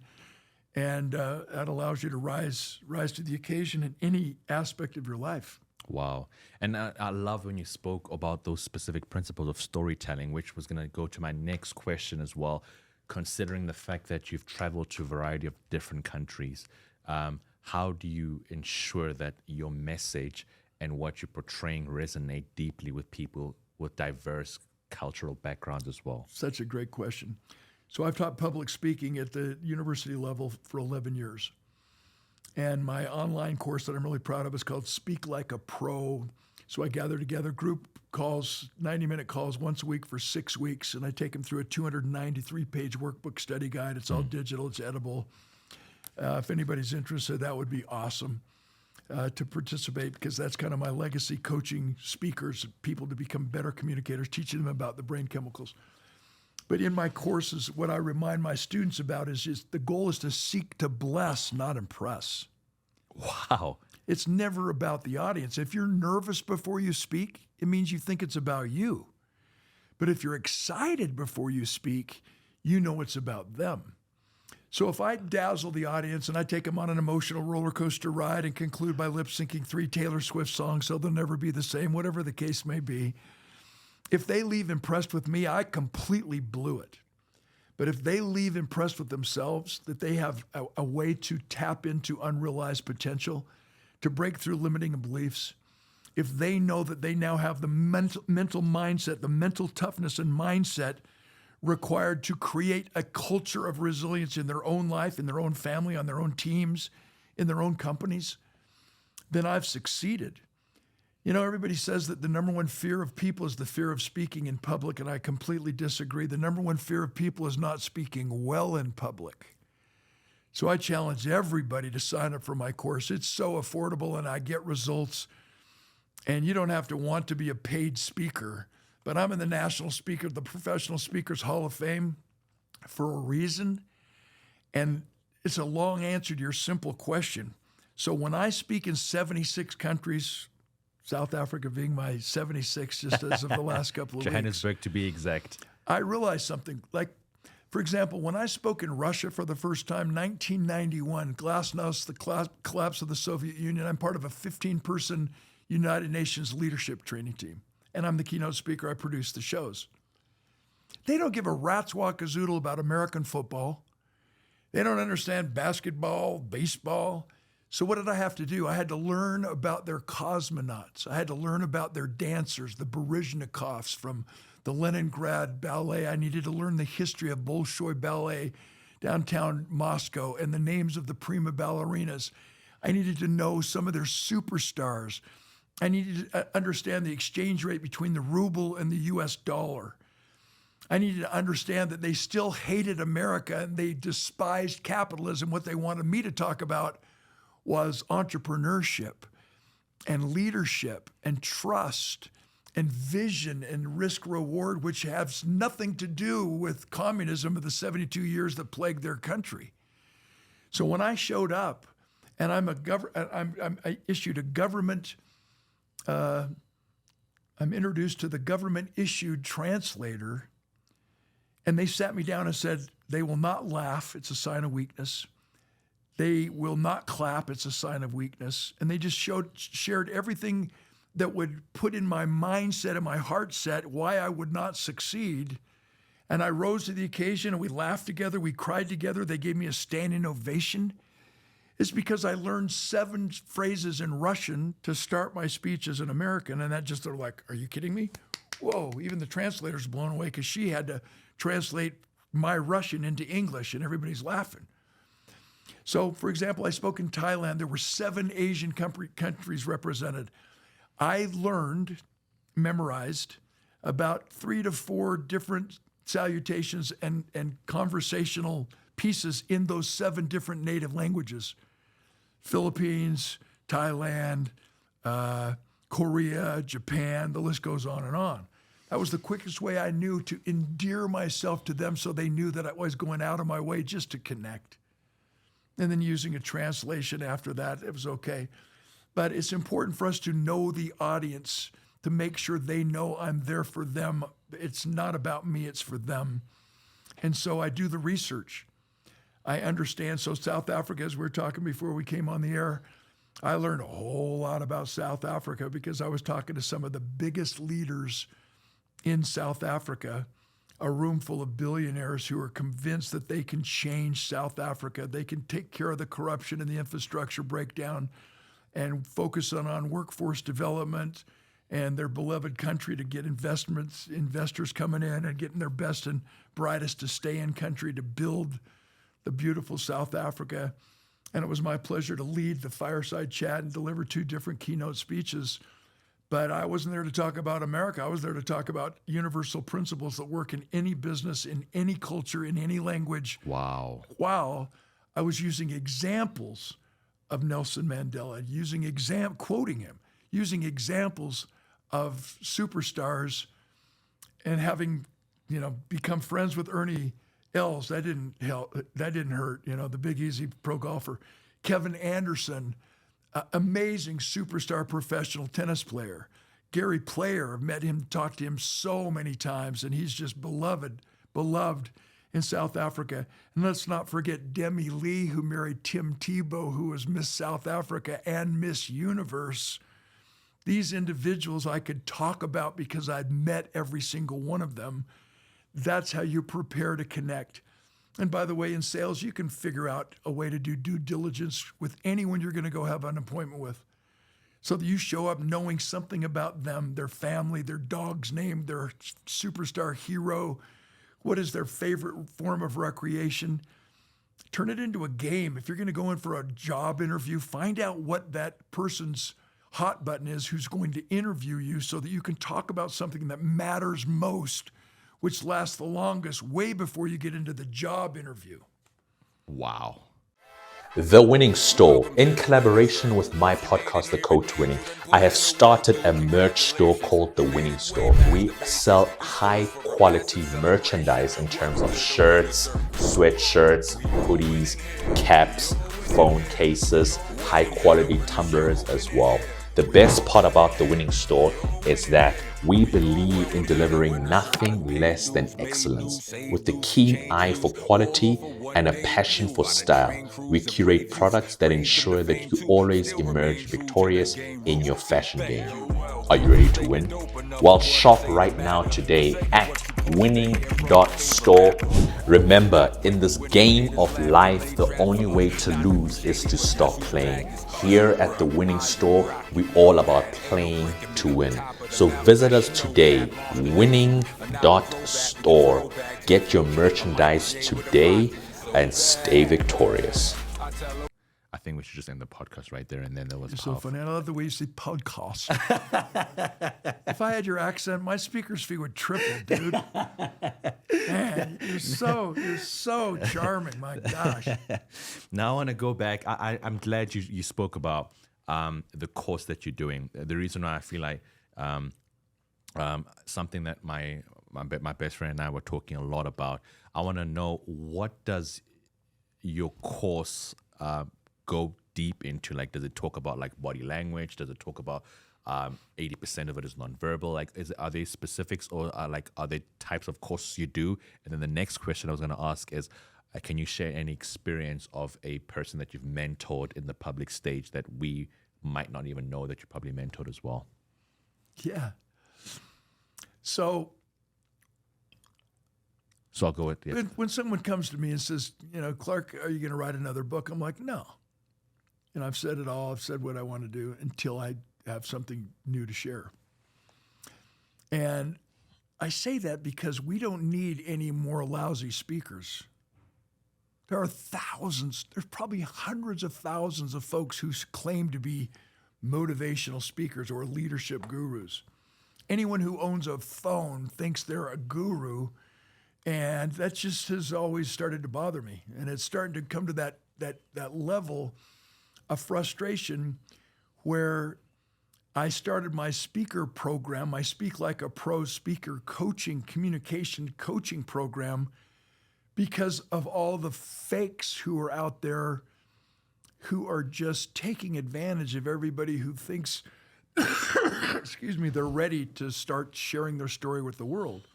[SPEAKER 2] And that allows you to rise to the occasion in any aspect of your life.
[SPEAKER 5] Wow. And I love when you spoke about those specific principles of storytelling, which was going to go to my next question as well. Considering the fact that you've traveled to a variety of different countries, how do you ensure that your message and what you're portraying resonate deeply with people with diverse cultural backgrounds as well?
[SPEAKER 2] Such a great question. So I've taught public speaking at the university level for 11 years. And my online course that I'm really proud of is called Speak Like a Pro. So I gather together group calls, 90-minute calls once a week for 6 weeks, and I take them through a 293-page workbook study guide. It's all digital, it's editable. If anybody's interested, that would be awesome to participate, because that's kind of my legacy, coaching speakers, people to become better communicators, teaching them about the brain chemicals. But in my courses, what I remind my students about is the goal is to seek to bless, not impress.
[SPEAKER 5] Wow.
[SPEAKER 2] It's never about the audience. If you're nervous before you speak, it means you think it's about you. But if you're excited before you speak, you know it's about them. So if I dazzle the audience and I take them on an emotional roller coaster ride and conclude by lip syncing 3 Taylor Swift songs so they'll never be the same, whatever the case may be, if they leave impressed with me, I completely blew it. But if they leave impressed with themselves, that they have a way to tap into unrealized potential, to break through limiting beliefs, if they know that they now have the mental mindset, the mental toughness and mindset required to create a culture of resilience in their own life, in their own family, on their own teams, in their own companies, then I've succeeded. You know, everybody says that the number one fear of people is the fear of speaking in public, and I completely disagree. The number one fear of people is not speaking well in public. So I challenge everybody to sign up for my course. It's so affordable, and I get results. And you don't have to want to be a paid speaker, but I'm in the Professional Speakers Hall of Fame for a reason. And it's a long answer to your simple question. So when I speak in 76 countries, South Africa being my 76th just as of the last couple of
[SPEAKER 5] Johannesburg, to be exact.
[SPEAKER 2] I realized something. Like, for example, when I spoke in Russia for the first time, 1991, Glasnost, the collapse of the Soviet Union, I'm part of a 15-person United Nations leadership training team. And I'm the keynote speaker. I produce the shows. They don't give a rat's wackazoodle about American football. They don't understand basketball, baseball. So what did I have to do? I had to learn about their cosmonauts. I had to learn about their dancers, the Baryshnikovs from the Leningrad Ballet. I needed to learn the history of Bolshoi Ballet, downtown Moscow, and the names of the prima ballerinas. I needed to know some of their superstars. I needed to understand the exchange rate between the ruble and the US dollar. I needed to understand that they still hated America and they despised capitalism. What they wanted me to talk about was entrepreneurship and leadership and trust and vision and risk reward, which has nothing to do with communism of the 72 years that plagued their country. So when I showed up and I issued a government, I'm introduced to the government issued translator, and they sat me down and said, they will not laugh, it's a sign of weakness. They will not clap, it's a sign of weakness. And they just shared everything that would put in my mindset and my heart set why I would not succeed. And I rose to the occasion and we laughed together, we cried together. They gave me a standing ovation. It's because I learned 7 phrases in Russian to start my speech as an American. And that just, they're like, are you kidding me? Whoa, even the translator's blown away because she had to translate my Russian into English and everybody's laughing. So, for example, I spoke in Thailand. There were 7 Asian countries represented. I memorized about 3 to 4 different salutations and conversational pieces in those 7 different native languages. Philippines, Thailand, Korea, Japan, the list goes on and on. That was the quickest way I knew to endear myself to them so they knew that I was going out of my way just to connect. And then using a translation after that, it was okay. But it's important for us to know the audience, to make sure they know I'm there for them. It's not about me, it's for them. And so I do the research. I understand. So South Africa, as we were talking before we came on the air, I learned a whole lot about South Africa because I was talking to some of the biggest leaders in South Africa, a room full of billionaires who are convinced that they can change South Africa. They can take care of the corruption and the infrastructure breakdown and focus on workforce development and their beloved country to get investors coming in and getting their best and brightest to stay in country to build the beautiful South Africa. And it was my pleasure to lead the fireside chat and deliver 2 different keynote speeches. But I wasn't there to talk about America. I was there to talk about universal principles that work in any business, in any culture, in any language.
[SPEAKER 5] Wow.
[SPEAKER 2] While I was using examples of Nelson Mandela, quoting him, using examples of superstars and having, become friends with Ernie Els. That didn't help. That didn't hurt. The Big Easy pro golfer. Kevin Anderson, amazing superstar professional tennis player. Gary Player, I've met him, talked to him so many times, and he's just beloved in South Africa. And let's not forget Demi Lee, who married Tim Tebow, who was Miss South Africa and Miss Universe. These individuals I could talk about because I'd met every single one of them. That's how you prepare to connect. And by the way, in sales, you can figure out a way to do due diligence with anyone you're going to go have an appointment with. So that you show up knowing something about them, their family, their dog's name, their superstar hero, what is their favorite form of recreation. Turn it into a game. If you're going to go in for a job interview, find out what that person's hot button is who's going to interview you so that you can talk about something that matters most, which lasts the longest, way before you get into the job interview.
[SPEAKER 5] Wow.
[SPEAKER 6] The Winning Store, in collaboration with my podcast, The Code to Winning, I have started a merch store called The Winning Store. We sell high quality merchandise in terms of shirts, sweatshirts, hoodies, caps, phone cases, high quality tumblers as well. The best part about The Winning Store is that we believe in delivering nothing less than excellence. With a keen eye for quality and a passion for style, we curate products that ensure that you always emerge victorious in your fashion game. Are you ready to win? Well, shop right now today at winning.store. Remember, in this game of life, the only way to lose is to stop playing. Here at the Winning Store, we're all about playing to win. So visit us today, winning.store. Get your merchandise today and stay victorious.
[SPEAKER 5] I think we should just end the podcast right there, and then that was
[SPEAKER 2] You're so
[SPEAKER 5] powerful.
[SPEAKER 2] funny. I love the way you say podcast. If I had your accent, my speaker's fee would triple, dude. Man, you're so charming. My gosh.
[SPEAKER 5] Now I want to go back. I'm glad you spoke about the course that you're doing. The reason why I feel like something that my best friend and I were talking a lot about. I want to know, what does your course go deep into? Like, does it talk about like body language? Does it talk about 80% of it is nonverbal? Like, are there specifics, or are there types of courses you do? And then the next question I was going to ask is, can you share any experience of a person that you've mentored in the public stage that we might not even know that you probably mentored as well?
[SPEAKER 2] Yeah. So
[SPEAKER 5] I'll go with it.
[SPEAKER 2] when someone comes to me and says, Clark, are you going to write another book? I'm like, no. I've said it all. I've said what I want to do until I have something new to share. And I say that because we don't need any more lousy speakers. There are thousands, there's probably hundreds of thousands of folks who claim to be motivational speakers or leadership gurus. Anyone who owns a phone thinks they're a guru, and that just has always started to bother me. And it's starting to come to that level of frustration where I started my speaker program, my Speak Like a Pro speaker coaching, communication coaching program, because of all the fakes who are out there who are just taking advantage of everybody who thinks, they're ready to start sharing their story with the world.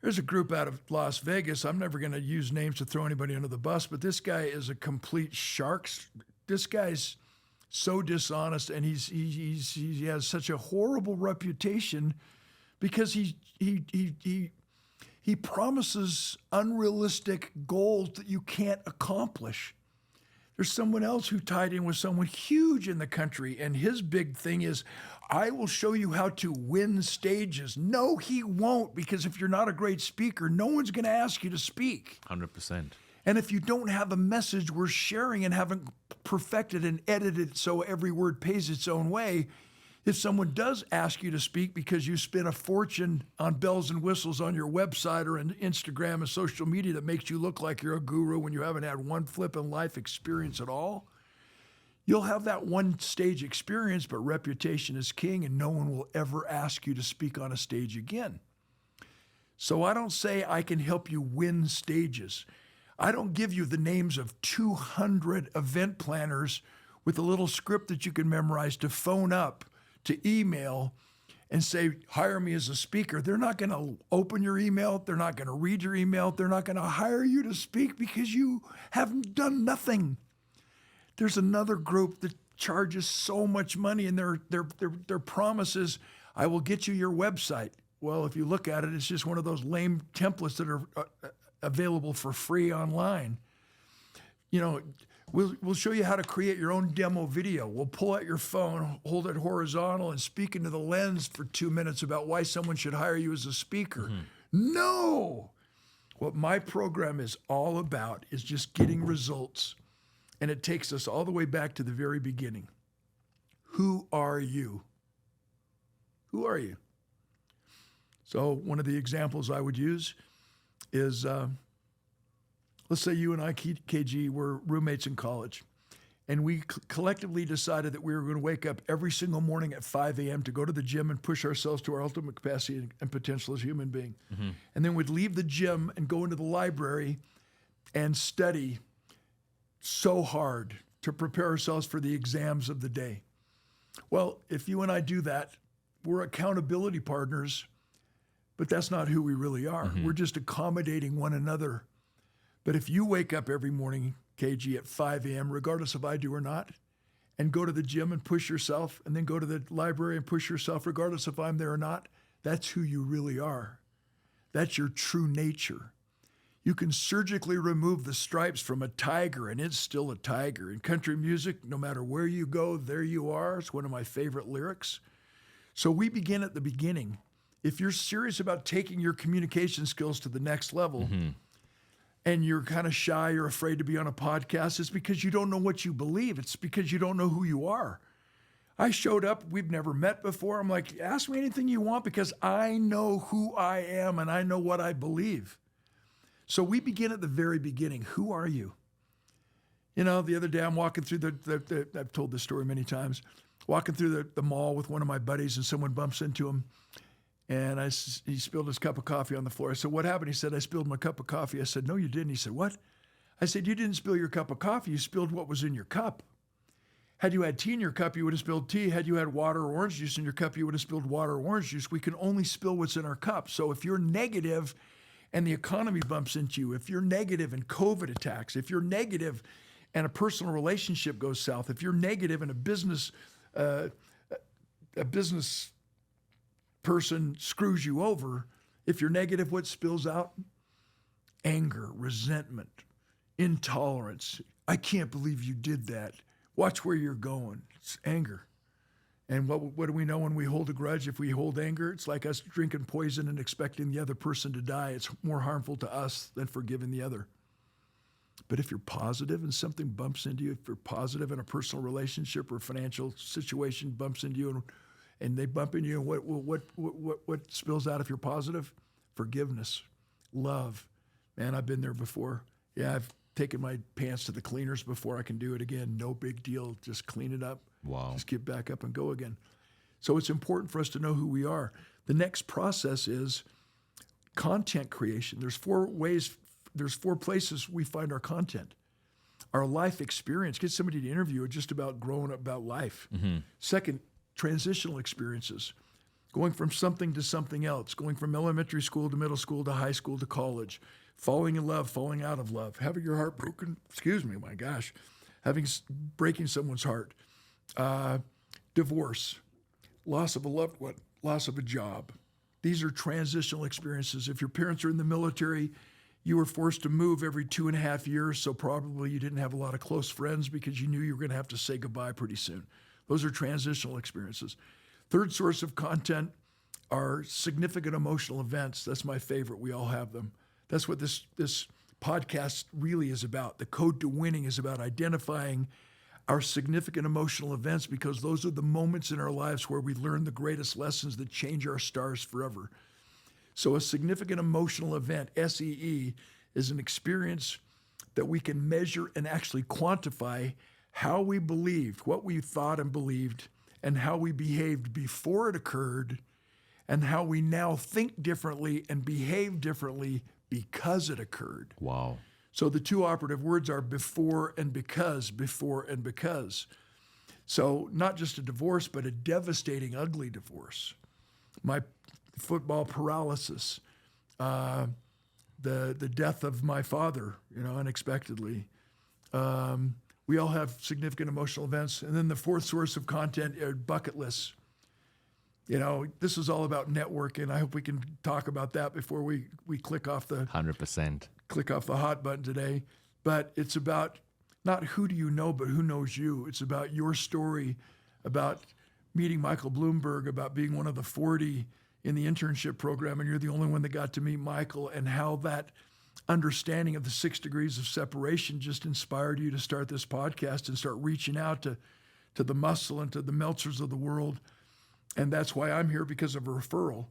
[SPEAKER 2] There's a group out of Las Vegas. I'm never going to use names to throw anybody under the bus, but this guy is a complete shark. This guy's so dishonest, and he has such a horrible reputation because he promises unrealistic goals that you can't accomplish. There's someone else who tied in with someone huge in the country, and his big thing is, I will show you how to win stages. No, he won't, because if you're not a great speaker, no one's going to ask you to speak.
[SPEAKER 5] 100%.
[SPEAKER 2] And if you don't have a message worth sharing and haven't perfected and edited so every word pays its own way, if someone does ask you to speak because you spent a fortune on bells and whistles on your website or on Instagram and social media that makes you look like you're a guru when you haven't had one flippin' life experience at all, you'll have that one stage experience, but reputation is king, and no one will ever ask you to speak on a stage again. So I don't say I can help you win stages. I don't give you the names of 200 event planners with a little script that you can memorize to phone up, to email, and say, hire me as a speaker. They're not going to open your email. They're not going to read your email. They're not going to hire you to speak because you haven't done nothing. There's another group that charges so much money, and their promise is, I will get you your website. Well, if you look at it, it's just one of those lame templates that are available for free online. We'll show you how to create your own demo video. We'll pull out your phone, hold it horizontal, and speak into the lens for 2 minutes about why someone should hire you as a speaker. Mm-hmm. No! What my program is all about is just getting results. And it takes us all the way back to the very beginning. Who are you? Who are you? So one of the examples I would use is, let's say you and I, KG, were roommates in college, and we collectively decided that we were going to wake up every single morning at 5 a.m. to go to the gym and push ourselves to our ultimate capacity and potential as a human being. Mm-hmm. And then we'd leave the gym and go into the library and study so hard to prepare ourselves for the exams of the day. Well, if you and I do that, we're accountability partners, but that's not who we really are. Mm-hmm. We're just accommodating one another. But if you wake up every morning, KG, at 5 a.m., regardless if I do or not, and go to the gym and push yourself, and then go to the library and push yourself, regardless if I'm there or not, That's who you really are. That's your true nature. You can surgically remove the stripes from a tiger, and it's still a tiger. In country music, no matter where you go, there you are. It's one of my favorite lyrics. So we begin at the beginning. If you're serious about taking your communication skills to the next level, and you're kind of shy or afraid to be on a podcast, it's because you don't know what you believe. It's because you don't know who you are. I showed up, we've never met before. I'm like, ask me anything you want because I know who I am and I know what I believe. So we begin at the very beginning. Who are you? You know, the other day I'm walking through I've told this story many times, walking through the mall with one of my buddies and someone bumps into him. And he spilled his cup of coffee on the floor. I said, what happened? He said, I spilled my cup of coffee. I said, no, you didn't. He said, what? I said, you didn't spill your cup of coffee. You spilled what was in your cup. Had you had tea in your cup, you would have spilled tea. Had you had water or orange juice in your cup, you would have spilled water or orange juice. We can only spill what's in our cup. So if you're negative and the economy bumps into you, if you're negative and COVID attacks, if you're negative and a personal relationship goes south, if you're negative and a business person screws you over, if you're negative, what spills out? Anger, resentment, intolerance. I can't believe you did that. Watch where you're going. It's anger. And what do we know when we hold a grudge? If we hold anger, it's like us drinking poison and expecting the other person to die. It's more harmful to us than forgiving the other. But if you're positive and something bumps into you, if you're positive in a personal relationship or financial situation bumps into you and they bump into you, what spills out if you're positive? Forgiveness, love. Man, I've been there before. Yeah, I've taken my pants to the cleaners before. I can do it again. No big deal. Just clean it up.
[SPEAKER 5] Wow.
[SPEAKER 2] Just get back up and go again. So it's important for us to know who we are. The next process is content creation. There's four places we find our content. Our life experience. Get somebody to interview just about growing up, about life. Second, transitional experiences. Going from something to something else. Going from elementary school to middle school to high school to college. Falling in love, falling out of love. Having your heart broken. Breaking someone's heart. Divorce. Loss of a loved one. Loss of a job. These are transitional experiences. If your parents are in the military, you were forced to move every 2.5 years, so probably you didn't have a lot of close friends because you knew you were going to have to say goodbye pretty soon. Those are transitional experiences. Third source of content are significant emotional events. That's my favorite. We all have them. That's what this podcast really is about. The Code to Winning is about identifying our significant emotional events because those are the moments in our lives where we learn the greatest lessons that change our stars forever. So a significant emotional event, SEE, is an experience that we can measure and actually quantify how we believed, what we thought and believed, and how we behaved before it occurred, and how we now think differently and behave differently because it occurred.
[SPEAKER 5] Wow.
[SPEAKER 2] So the two operative words are before and because, before and because. So not just a divorce, but a devastating, ugly divorce. My football paralysis, the death of my father, unexpectedly. We all have significant emotional events. And then the fourth source of content are bucket lists. This is all about networking. I hope we can talk about that before we click off the
[SPEAKER 5] 100%.
[SPEAKER 2] Click off the hot button today. But it's about not who do you know, but who knows you. It's about your story, about meeting Michael Bloomberg, about being one of the 40 in the internship program, and you're the only one that got to meet Michael, and how that understanding of the 6 degrees of separation just inspired you to start this podcast and start reaching out to the Muscle and to the Meltzers of the world. And that's why I'm here, because of a referral.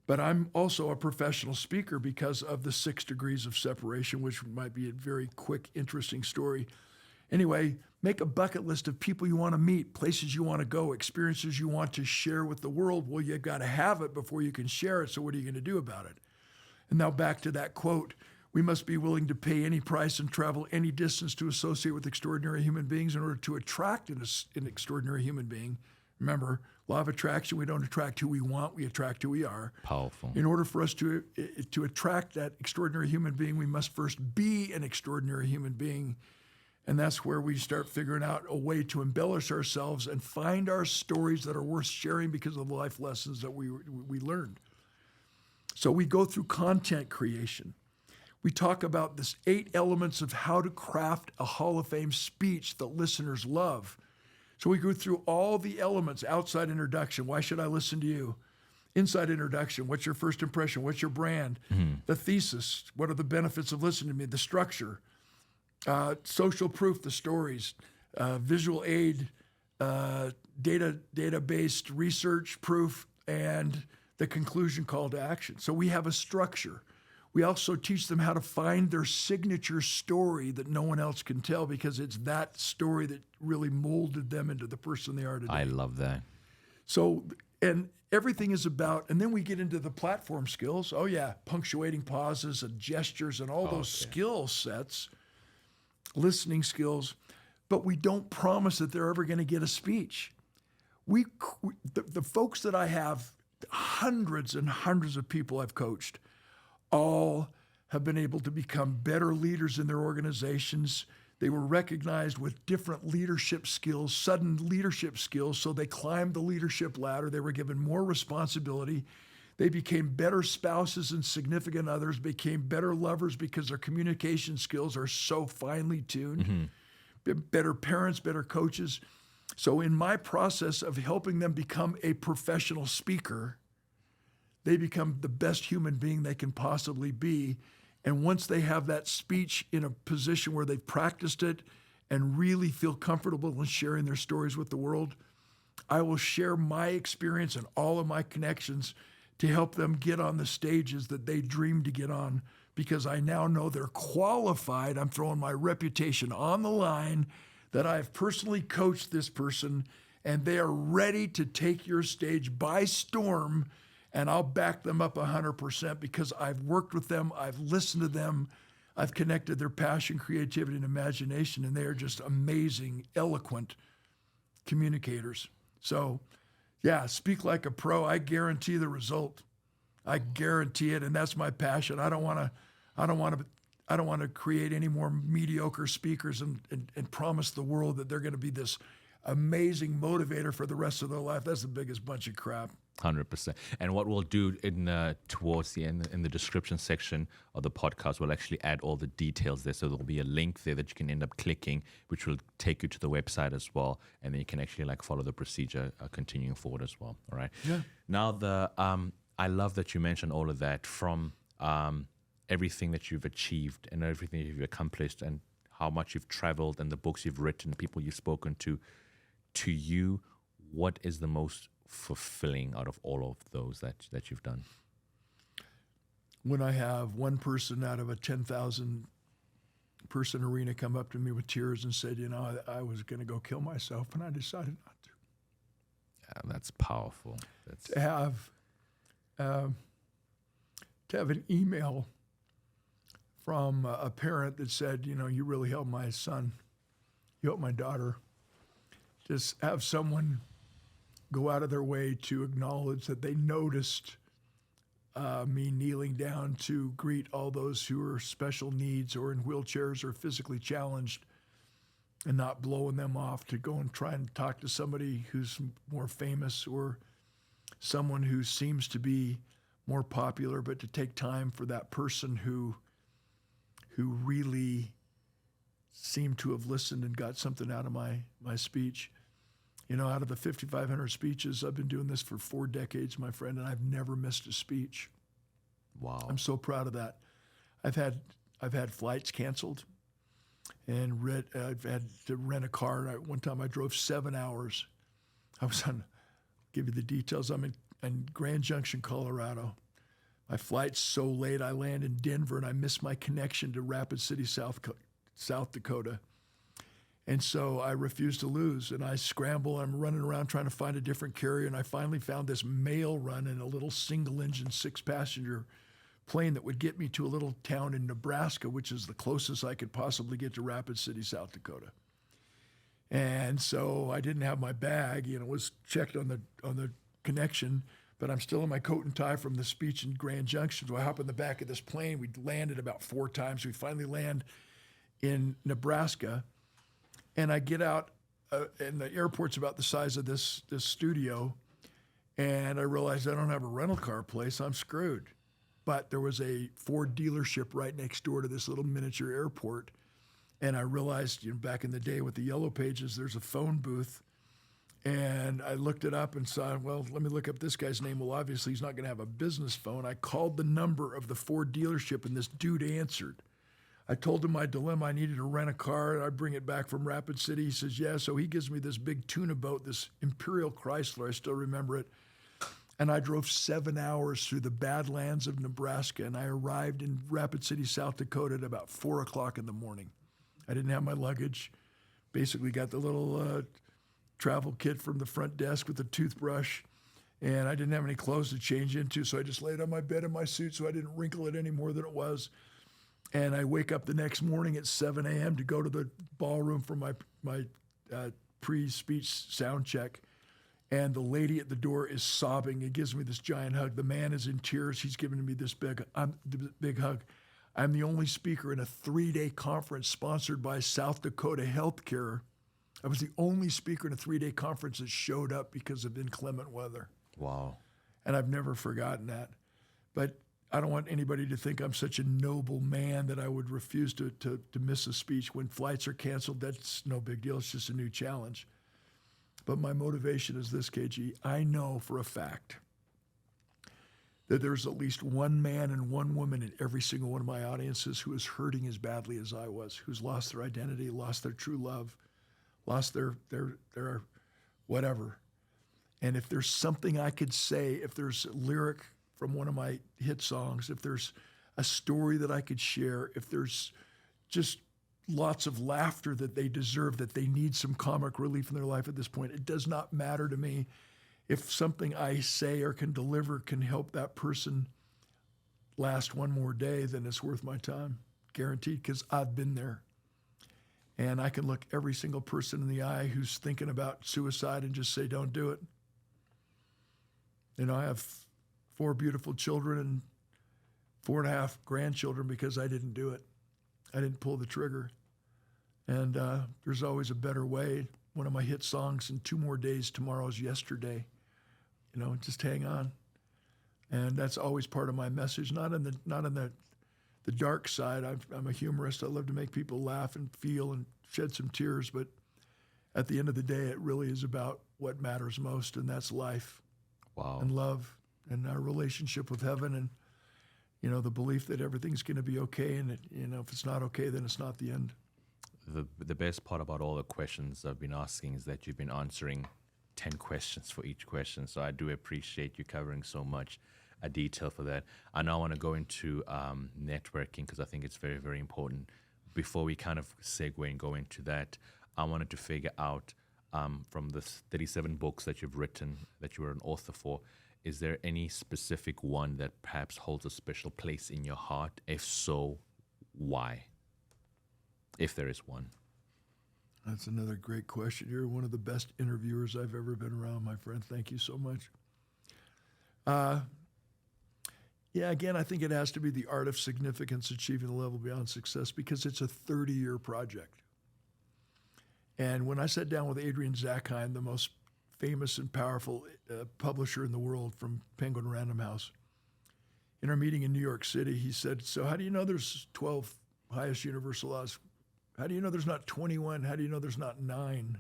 [SPEAKER 2] But I'm also a professional speaker because of the 6 degrees of separation, which might be a very quick, interesting story. Anyway, make a bucket list of people you want to meet, places you want to go, experiences you want to share with the world. Well, you've got to have it before you can share it. So what are you going to do about it? And now back to that quote. We must be willing to pay any price and travel any distance to associate with extraordinary human beings in order to attract an extraordinary human being. Remember, law of attraction, we don't attract who we want, we attract who we are.
[SPEAKER 5] Powerful.
[SPEAKER 2] In order for us to attract that extraordinary human being, we must first be an extraordinary human being. And that's where we start figuring out a way to embellish ourselves and find our stories that are worth sharing because of the life lessons that we learned. So we go through content creation. We talk about this 8 elements of how to craft a Hall of Fame speech that listeners love. So we go through all the elements: outside introduction, why should I listen to you? Inside introduction, what's your first impression? What's your brand? The thesis, what are the benefits of listening to me? The structure, social proof, the stories, visual aid, data-based research proof, and the conclusion, call to action. So we have a structure. We also teach them how to find their signature story that no one else can tell, because it's that story that really molded them into the person they are today.
[SPEAKER 5] I love that.
[SPEAKER 2] So, and everything is about, and then we get into the platform skills. Oh yeah, punctuating pauses and gestures and all those skill sets, listening skills, but we don't promise that they're ever going to get a speech. The folks that I have, hundreds and hundreds of people I've coached, all have been able to become better leaders in their organizations. They were recognized with different leadership skills, sudden leadership skills, so they climbed the leadership ladder. They were given more responsibility. They became better spouses and significant others, became better lovers because their communication skills are so finely tuned, better parents, better coaches. So in my process of helping them become a professional speaker, they become the best human being they can possibly be. And once they have that speech in a position where they've practiced it and really feel comfortable in sharing their stories with the world, I will share my experience and all of my connections to help them get on the stages that they dream to get on, because I now know they're qualified. I'm throwing my reputation on the line that I've personally coached this person, and they are ready to take your stage by storm. And I'll back them up 100% because I've worked with them, I've listened to them, I've connected their passion, creativity, and imagination, and they are just amazing, eloquent communicators. So, yeah, speak like a pro. I guarantee the result. I guarantee it, and that's my passion. I don't want to create any more mediocre speakers and promise the world that they're going to be this amazing motivator for the rest of their life. That's the biggest bunch of crap.
[SPEAKER 5] 100%. And what we'll do in towards the end, in the description section of the podcast, we'll actually add all the details there. So there'll be a link there that you can end up clicking, which will take you to the website as well. And then you can actually follow the procedure continuing forward as well. All right.
[SPEAKER 2] Yeah.
[SPEAKER 5] Now, I love that you mentioned all of that, from everything that you've achieved and everything you've accomplished and how much you've traveled and the books you've written, people you've spoken to you. What is the most fulfilling out of all of those that you've done?
[SPEAKER 2] When I have one person out of a 10,000 person arena come up to me with tears and said, I was going to go kill myself and I decided not to.
[SPEAKER 5] Yeah, that's powerful.
[SPEAKER 2] To have an email from a parent that said, you really helped my son, you helped my daughter. Just have someone go out of their way to acknowledge that they noticed me kneeling down to greet all those who are special needs or in wheelchairs or physically challenged, and not blowing them off to go and try and talk to somebody who's more famous or someone who seems to be more popular, but to take time for that person who really seemed to have listened and got something out of my speech. Out of the 5,500 speeches, I've been doing this for 4 decades, my friend, and I've never missed a speech.
[SPEAKER 5] Wow.
[SPEAKER 2] I'm so proud of that. I've had flights canceled, and I've had to rent a car. One time I drove 7 hours. Give you the details. I'm in Grand Junction, Colorado. My flight's so late, I land in Denver, and I miss my connection to Rapid City, South Dakota. And so I refuse to lose, and I scramble. I'm running around trying to find a different carrier, and I finally found this Mayo run in a little single-engine 6-passenger plane that would get me to a little town in Nebraska, which is the closest I could possibly get to Rapid City, South Dakota. And so I didn't have my bag. It was checked on the connection, but I'm still in my coat and tie from the speech in Grand Junction. So I hop in the back of this plane. We landed about 4 times. We finally land in Nebraska. And I get out, and the airport's about the size of this studio, and I realize I don't have a rental car place. I'm screwed. but there was a Ford dealership right next door to this little miniature airport. And I realized, back in the day with the yellow pages, there's a phone booth. And I looked it up and saw, well, let me look up this guy's name. Well, obviously he's not going to have a business phone. I called the number of the Ford dealership and this dude answered. I told him my dilemma. I needed to rent a car. And I'd bring it back from Rapid City. He says, yeah. So he gives me this big tuna boat, this Imperial Chrysler. I still remember it. And I drove 7 hours through the Badlands of Nebraska. And I arrived in Rapid City, South Dakota at about 4 o'clock in the morning. I didn't have my luggage. Basically got the little travel kit from the front desk with a toothbrush. And I didn't have any clothes to change into. So I just laid on my bed in my suit so I didn't wrinkle it any more than it was. And I wake up the next morning at 7 a.m. to go to the ballroom for my pre-speech sound check. And the lady at the door is sobbing and gives me this giant hug. The man is in tears. He's giving me this big hug. I'm the only speaker in a 3-day conference sponsored by South Dakota Healthcare. I was the only speaker in a 3-day conference that showed up because of inclement weather.
[SPEAKER 5] Wow.
[SPEAKER 2] And I've never forgotten that. But I don't want anybody to think I'm such a noble man that I would refuse to miss a speech. When flights are canceled, that's no big deal. It's just a new challenge. But my motivation is this, KG. I know for a fact that there's at least one man and one woman in every single one of my audiences who is hurting as badly as I was, who's lost their identity, lost their true love, lost their whatever. And if there's something I could say, if there's a lyric from one of my hit songs, if there's a story that I could share, if there's just lots of laughter that they deserve, that they need some comic relief in their life at this point, it does not matter to me. If something I say or can deliver can help that person last one more day, then it's worth my time, guaranteed, because I've been there. And I can look every single person in the eye who's thinking about suicide and just say, don't do it. I have 4 beautiful children and 4.5 grandchildren because I didn't do it. I didn't pull the trigger. And there's always a better way. One of my hit songs, in 2 more days, tomorrow's yesterday. Just hang on. And that's always part of my message, not in the dark side. I'm a humorist. I love to make people laugh and feel and shed some tears. But at the end of the day, it really is about what matters most, and that's life.
[SPEAKER 5] Wow.
[SPEAKER 2] And love and our relationship with heaven, and the belief that everything's going to be okay, and if it's not okay, then it's not the end.
[SPEAKER 5] The best part about all the questions I've been asking is that you've been answering 10 questions for each question. So I do appreciate you covering so much detail for that. I now want to go into networking because I think it's very, very important. Before we kind of segue and go into that, I wanted to figure out from the 37 books that you've written, that you were an author for, is there any specific one that perhaps holds a special place in your heart? If so, why? If there is one.
[SPEAKER 2] That's another great question. You're one of the best interviewers I've ever been around, my friend. Thank you so much. Again, I think it has to be The Art of Significance, Achieving the Level Beyond Success, because it's a 30-year project. And when I sat down with Adrian Zackheim, the most famous and powerful publisher in the world from Penguin Random House, in our meeting in New York City, he said, so how do you know there's 12 highest universal laws? How do you know there's not 21? How do you know there's not 9?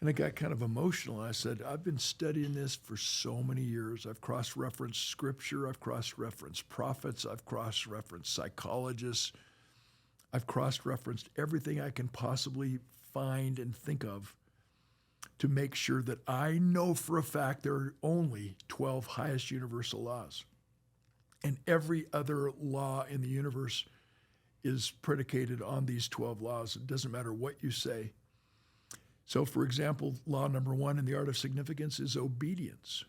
[SPEAKER 2] And I got kind of emotional. I said, I've been studying this for so many years. I've cross-referenced scripture. I've cross-referenced prophets. I've cross-referenced psychologists. I've cross-referenced everything I can possibly find and think of to make sure that I know for a fact there are only 12 highest universal laws. And every other law in the universe is predicated on these 12 laws. It doesn't matter what you say. So, for example, law number 1 in The Art of Significance is obedience.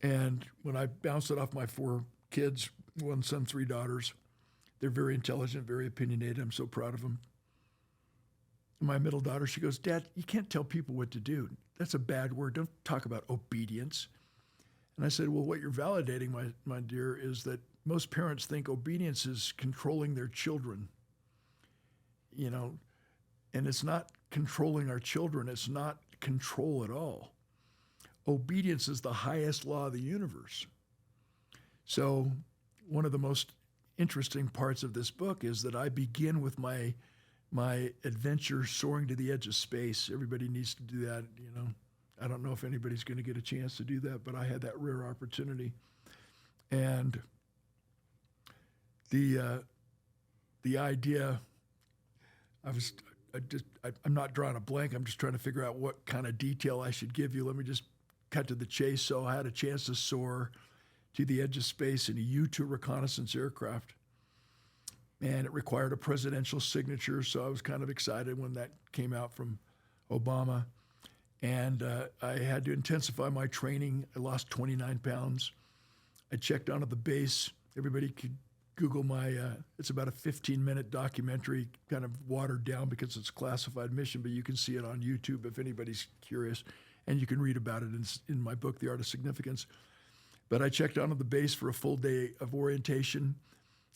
[SPEAKER 2] And when I bounced it off my 4 kids, 1 son, 3 daughters, they're very intelligent, very opinionated. I'm so proud of them. My middle daughter, she goes, Dad, you can't tell people what to do. That's a bad word. Don't talk about obedience. And I said, well, what you're validating, my dear, is that most parents think obedience is controlling their children. And it's not controlling our children. It's not control at all. Obedience is the highest law of the universe. So one of the most interesting parts of this book is that I begin with my adventure soaring to the edge of space. Everybody needs to do that, you know. I don't know if anybody's going to get a chance to do that, but I had that rare opportunity. And the idea, I'm not drawing a blank. I'm just trying to figure out what kind of detail I should give you. Let me just cut to the chase. So I had a chance to soar to the edge of space in a U-2 reconnaissance aircraft. And it required a presidential signature, so I was kind of excited when that came out from Obama. And I had to intensify my training. I lost 29 pounds. I checked onto the base. Everybody could Google my, it's about a 15-minute documentary, kind of watered down because it's a classified mission, but you can see it on YouTube if anybody's curious. And you can read about it in my book, The Art of Significance. But I checked onto the base for a full day of orientation.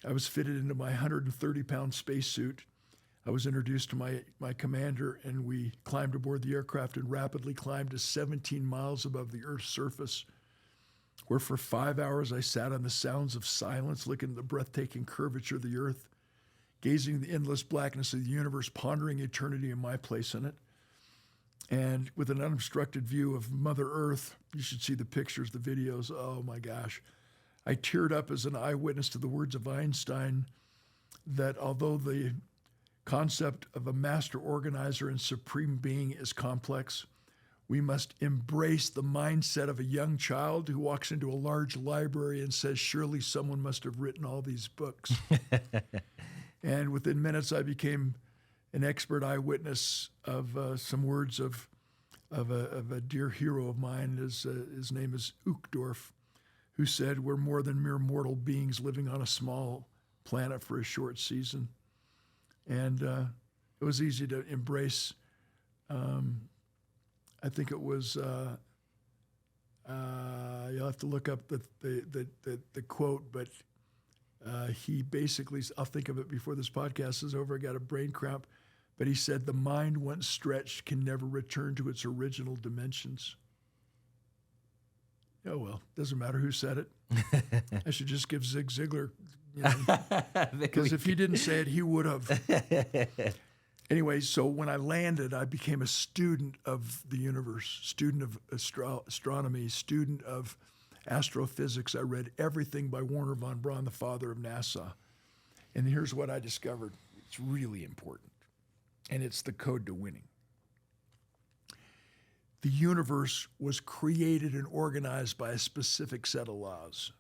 [SPEAKER 2] I was fitted into my 130-pound spacesuit. I was introduced to my commander, and we climbed aboard the aircraft and rapidly climbed to 17 miles above the Earth's surface, where for 5 hours I sat on the sounds of silence, looking at the breathtaking curvature of the Earth, gazing at the endless blackness of the universe, pondering eternity and my place in it. And with an unobstructed view of Mother Earth, you should see the pictures, the videos, oh my gosh. I teared up as an eyewitness to the words of Einstein that although the concept of a master organizer and supreme being is complex, we must embrace the mindset of a young child who walks into a large library and says, surely someone must have written all these books. And within minutes, I became an expert eyewitness of some words of a dear hero of mine. His name is Uchtdorf, who said, we're more than mere mortal beings living on a small planet for a short season. And it was easy to embrace. I think it was, you'll have to look up the quote, but he basically, I'll think of it before this podcast is over, I got a brain cramp, but he said, the mind once stretched can never return to its original dimensions. Oh, well, doesn't matter who said it. I should just give Zig Ziglar, you know, because if he didn't say it, he would have. Anyway, so when I landed, I became a student of the universe, student of astronomy, student of astrophysics. I read everything by Wernher von Braun, the father of NASA. And here's what I discovered. It's really important. And it's the code to winning. The universe was created and organized by a specific set of laws.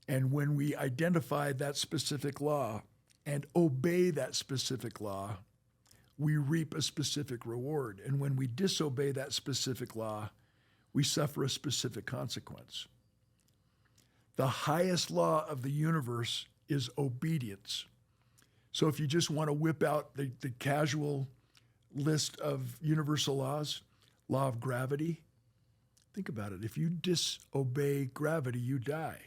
[SPEAKER 2] And when we identify that specific law and obey that specific law, we reap a specific reward. And when we disobey that specific law, we suffer a specific consequence. The highest law of the universe is obedience. So if you just want to whip out the casual list of universal laws, law of gravity, think about it. If you disobey gravity, you die.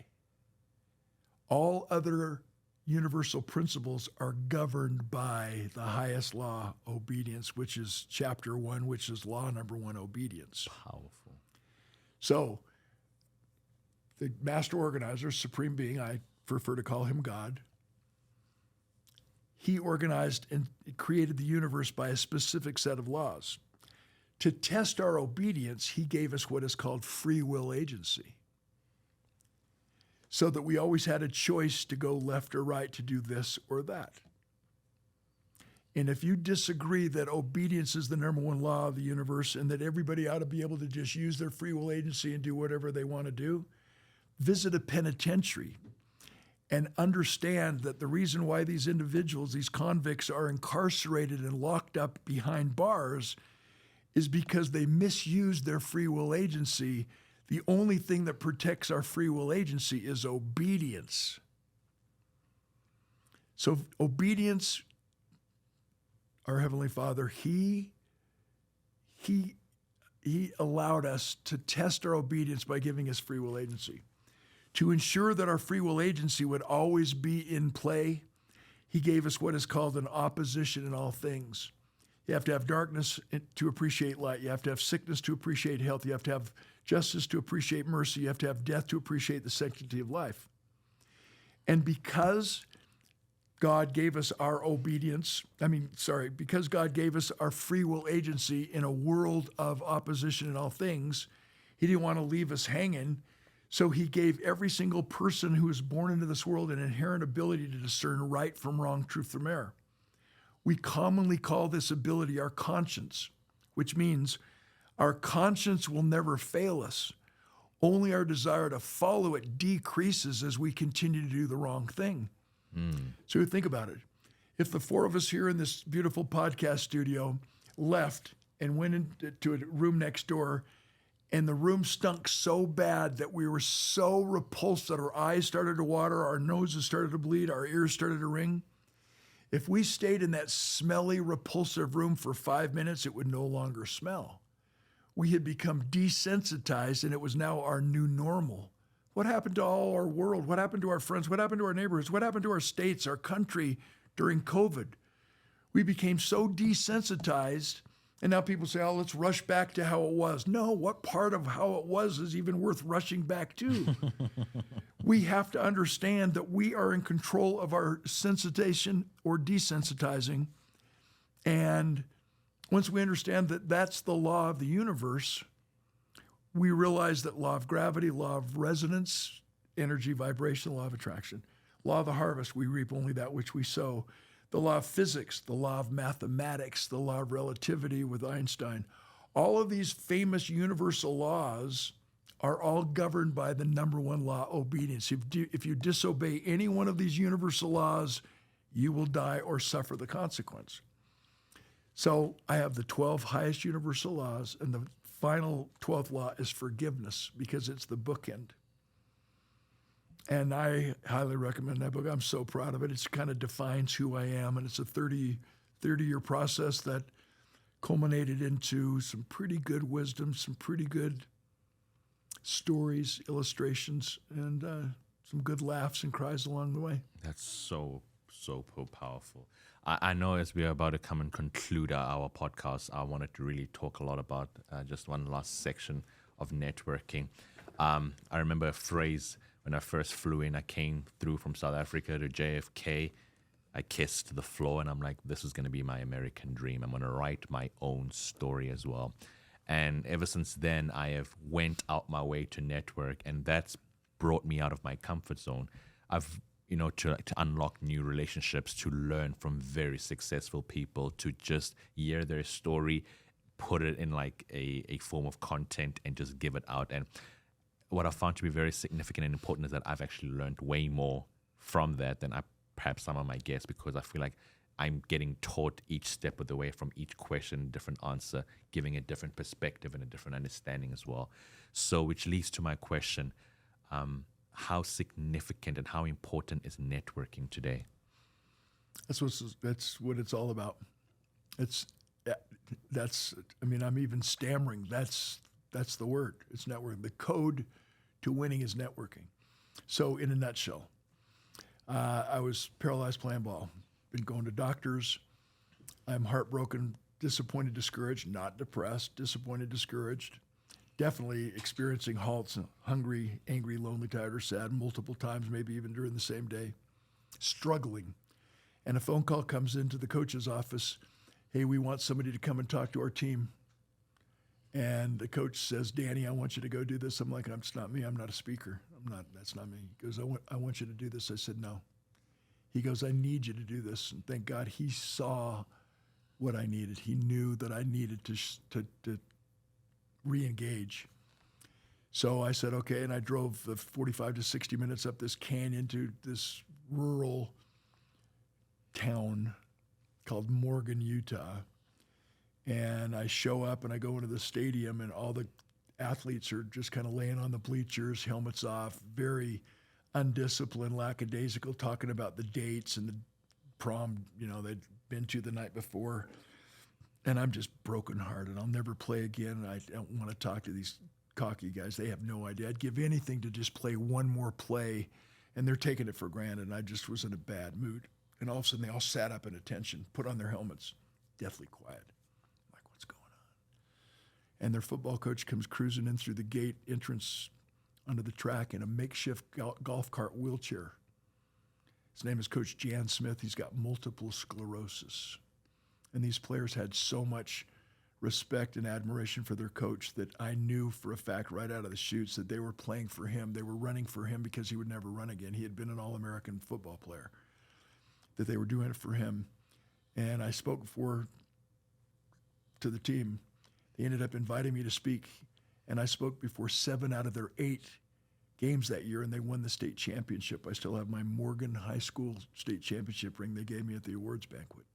[SPEAKER 2] All other universal principles are governed by the highest law, obedience, which is chapter 1, which is law number 1, obedience.
[SPEAKER 5] Powerful.
[SPEAKER 2] So the master organizer, supreme being, I prefer to call him God, he organized and created the universe by a specific set of laws. To test our obedience, he gave us what is called free will agency, so that we always had a choice to go left or right to do this or that. And if you disagree that obedience is the number 1 law of the universe and that everybody ought to be able to just use their free will agency and do whatever they want to do, visit a penitentiary and understand that the reason why these individuals, these convicts, are incarcerated and locked up behind bars is because they misused their free will agency. The only thing that protects our free will agency is obedience. So obedience, our Heavenly Father, He allowed us to test our obedience by giving us free will agency. To ensure that our free will agency would always be in play, He gave us what is called an opposition in all things. You have to have darkness to appreciate light. You have to have sickness to appreciate health. You have to have justice to appreciate mercy. You have to have death to appreciate the sanctity of life. And because God gave us our because God gave us our free will agency in a world of opposition in all things, he didn't want to leave us hanging. So he gave every single person who was born into this world an inherent ability to discern right from wrong, truth from error. We commonly call this ability our conscience, which means our conscience will never fail us. Only our desire to follow it decreases as we continue to do the wrong thing. So think about it. If the four of us here in this beautiful podcast studio left and went into a room next door, and the room stunk so bad that we were so repulsed that our eyes started to water, our noses started to bleed, our ears started to ring, if we stayed in that smelly, repulsive room for 5 minutes, it would no longer smell. We had become desensitized, and it was now our new normal. What happened to all our world? What happened to our friends? What happened to our neighborhoods? What happened to our states, our country during COVID? We became so desensitized, and now people say, oh, let's rush back to how it was. No, what part of how it was is even worth rushing back to? We have to understand that we are in control of our sensitization or desensitizing. And once we understand that that's the law of the universe, we realize that law of gravity, law of resonance, energy, vibration, law of attraction, law of the harvest, we reap only that which we sow, the law of physics, the law of mathematics, the law of relativity with Einstein. All of these famous universal laws are all governed by the number one law, obedience. If you disobey any one of these universal laws, you will die or suffer the consequence. So I have the 12 highest universal laws, and the final 12th law is forgiveness because it's the bookend. And I highly recommend that book. I'm so proud of it. It kind of defines who I am, and it's a 30-year process that culminated into some pretty good wisdom, some pretty good stories, illustrations, and some good laughs and cries along the way.
[SPEAKER 5] That's so powerful. I know as we are about to come and conclude our podcast, I wanted to really talk a lot about just one last section of networking. I remember a phrase when I first flew in. I came through from South Africa to JFK. I kissed the floor and I'm like, this is going to be my American dream. I'm going to write my own story as well. And ever since then, I have went out my way to network, and that's brought me out of my comfort zone. I've to unlock new relationships, to learn from very successful people, to just hear their story, put it in like a form of content and just give it out. And what I found to be very significant and important is that I've actually learned way more from that than perhaps some of my guests, because I feel like I'm getting taught each step of the way from each question, different answer, giving a different perspective and a different understanding as well. So which leads to my question, how significant and how important is networking today?
[SPEAKER 2] That's what it's all about. I'm even stammering. That's the word. It's networking. The code to winning is networking. So in a nutshell, I was paralyzed playing ball. Been going to doctors. I'm heartbroken, disappointed, discouraged, not depressed, disappointed, discouraged. Definitely experiencing halts, hungry, angry, lonely, tired, or sad multiple times, maybe even during the same day. Struggling. And a phone call comes into the coach's office. Hey, we want somebody to come and talk to our team. And the coach says, Danny, I want you to go do this. I'm like, it's not me. I'm not a speaker. That's not me. He goes, I want you to do this. I said, no. He goes, I need you to do this. And thank God he saw what I needed. He knew that I needed to re-engage. So I said, okay. And I drove the 45 to 60 minutes up this canyon to this rural town called Morgan, Utah. And I show up and I go into the stadium, and all the athletes are just kind of laying on the bleachers, helmets off, very undisciplined, lackadaisical, talking about the dates and the prom, they'd been to the night before. And I'm just brokenhearted. I'll never play again. I don't want to talk to these cocky guys. They have no idea. I'd give anything to just play one more play, and they're taking it for granted. And I just was in a bad mood. And all of a sudden, they all sat up in attention, put on their helmets, deathly quiet. and their football coach comes cruising in through the gate entrance onto the track in a makeshift golf cart wheelchair. His name is Coach Jan Smith. He's got multiple sclerosis. And these players had so much respect and admiration for their coach that I knew for a fact right out of the chutes that they were playing for him. They were running for him because he would never run again. He had been an All-American football player, that they were doing it for him. And I spoke to the team. They ended up inviting me to speak, and I spoke before 7 out of their 8 games that year, and they won the state championship. I still have my Morgan High School state championship ring they gave me at the awards banquet.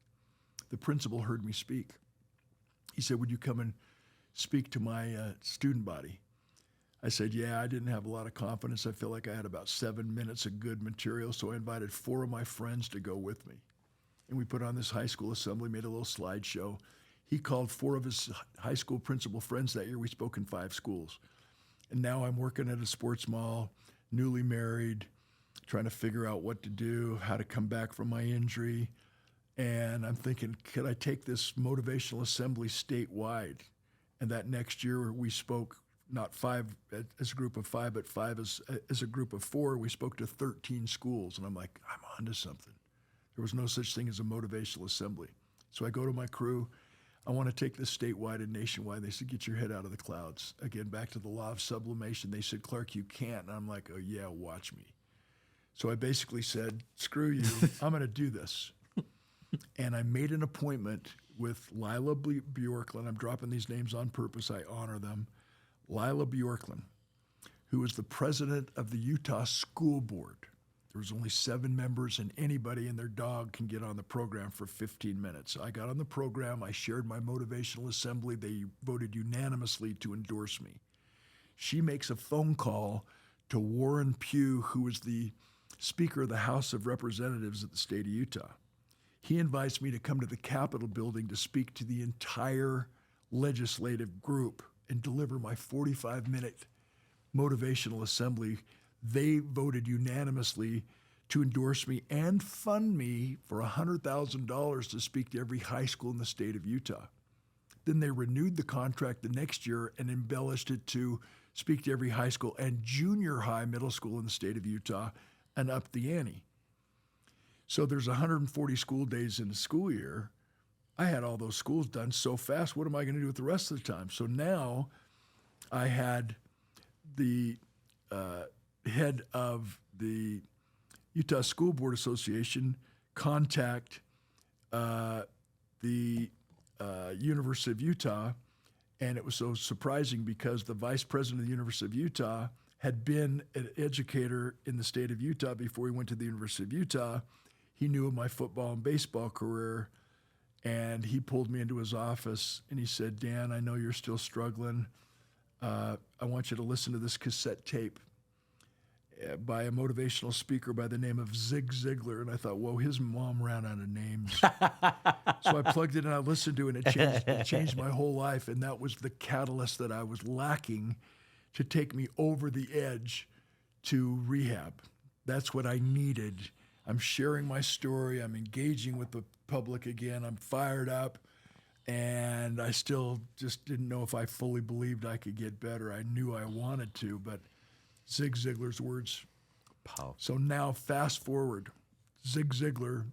[SPEAKER 2] The principal heard me speak. He said, would you come and speak to my student body? I said, yeah, I didn't have a lot of confidence. I feel like I had about 7 minutes of good material, so I invited 4 of my friends to go with me. And we put on this high school assembly, made a little slideshow. He called 4 of his high school principal friends that year. We spoke in 5 schools. And now I'm working at a sports mall, newly married, trying to figure out what to do, how to come back from my injury. And I'm thinking, could I take this motivational assembly statewide? And that next year we spoke, not 5 as a group of 5, but 5 as a group of 4. We spoke to 13 schools. And I'm like, I'm onto something. There was no such thing as a motivational assembly. So I go to my crew. I want to take this statewide and nationwide. They said, get your head out of the clouds. Again, back to the law of sublimation. They said, Clark, you can't. And I'm like, oh, yeah, watch me. So I basically said, screw you. I'm going to do this. And I made an appointment with Lila Bjorklund. I'm dropping these names on purpose. I honor them. Lila Bjorklund, who was the president of the Utah School Board. There was only 7 members, and anybody and their dog can get on the program for 15 minutes. I got on the program. I shared my motivational assembly. They voted unanimously to endorse me. She makes a phone call to Warren Pugh, who was the Speaker of the House of Representatives of the state of Utah. He invites me to come to the Capitol building to speak to the entire legislative group and deliver my 45-minute motivational assembly. They voted unanimously to endorse me and fund me for $100,000 to speak to every high school in the state of Utah. Then they renewed the contract the next year and embellished it to speak to every high school and junior high, middle school in the state of Utah, and upped the ante. So there's 140 school days in the school year. I had all those schools done so fast. What am I going to do with the rest of the time? So now I had the head of the Utah School Board Association contact the University of Utah, and it was so surprising because the vice president of the University of Utah had been an educator in the state of Utah before he went to the University of Utah. He knew of my football and baseball career, and he pulled me into his office, and he said, Dan, I know you're still struggling. I want you to listen to this cassette tape by a motivational speaker by the name of Zig Ziglar. And I thought, whoa, his mom ran out of names. So I plugged it in, I listened to it, and it changed my whole life. And that was the catalyst that I was lacking to take me over the edge to rehab. That's what I needed. I'm sharing my story. I'm engaging with the public again. I'm fired up. And I still just didn't know if I fully believed I could get better. I knew I wanted to, but Zig Ziglar's words.
[SPEAKER 5] Powerful.
[SPEAKER 2] So now fast forward, Zig Ziglar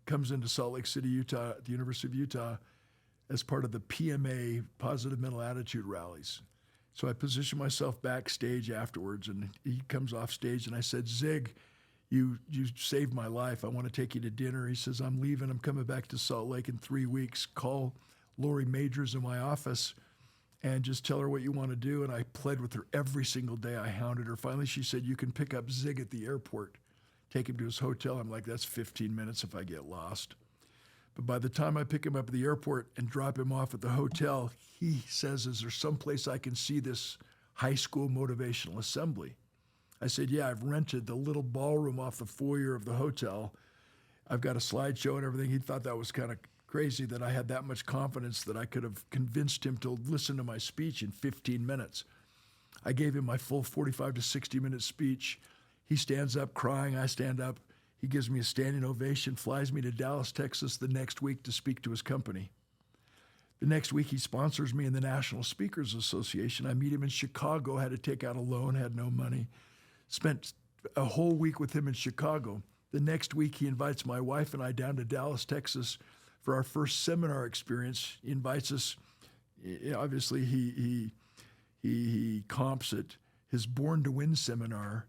[SPEAKER 2] comes into Salt Lake City, Utah, at the University of Utah, as part of the PMA, Positive Mental Attitude rallies. So I positioned myself backstage afterwards, and he comes off stage, and I said, Zig, you saved my life. I want to take you to dinner. He says, I'm leaving. I'm coming back to Salt Lake in 3 weeks. Call Lori Majors in my office and just tell her what you want to do. And I pled with her every single day. I hounded her. Finally, she said, you can pick up Zig at the airport, take him to his hotel. I'm like, that's 15 minutes if I get lost. But by the time I pick him up at the airport and drop him off at the hotel, he says, is there someplace I can see this high school motivational assembly? I said, yeah, I've rented the little ballroom off the foyer of the hotel. I've got a slideshow and everything. He thought that was kind of crazy that I had that much confidence that I could have convinced him to listen to my speech in 15 minutes. I gave him my full 45 to 60-minute speech. He stands up crying. I stand up. He gives me a standing ovation, flies me to Dallas, Texas the next week to speak to his company. The next week, he sponsors me in the National Speakers Association. I meet him in Chicago, had to take out a loan, had no money. Spent a whole week with him in Chicago. The next week, he invites my wife and I down to Dallas, Texas for our first seminar experience. He invites us. Obviously, he comps it, his Born to Win seminar,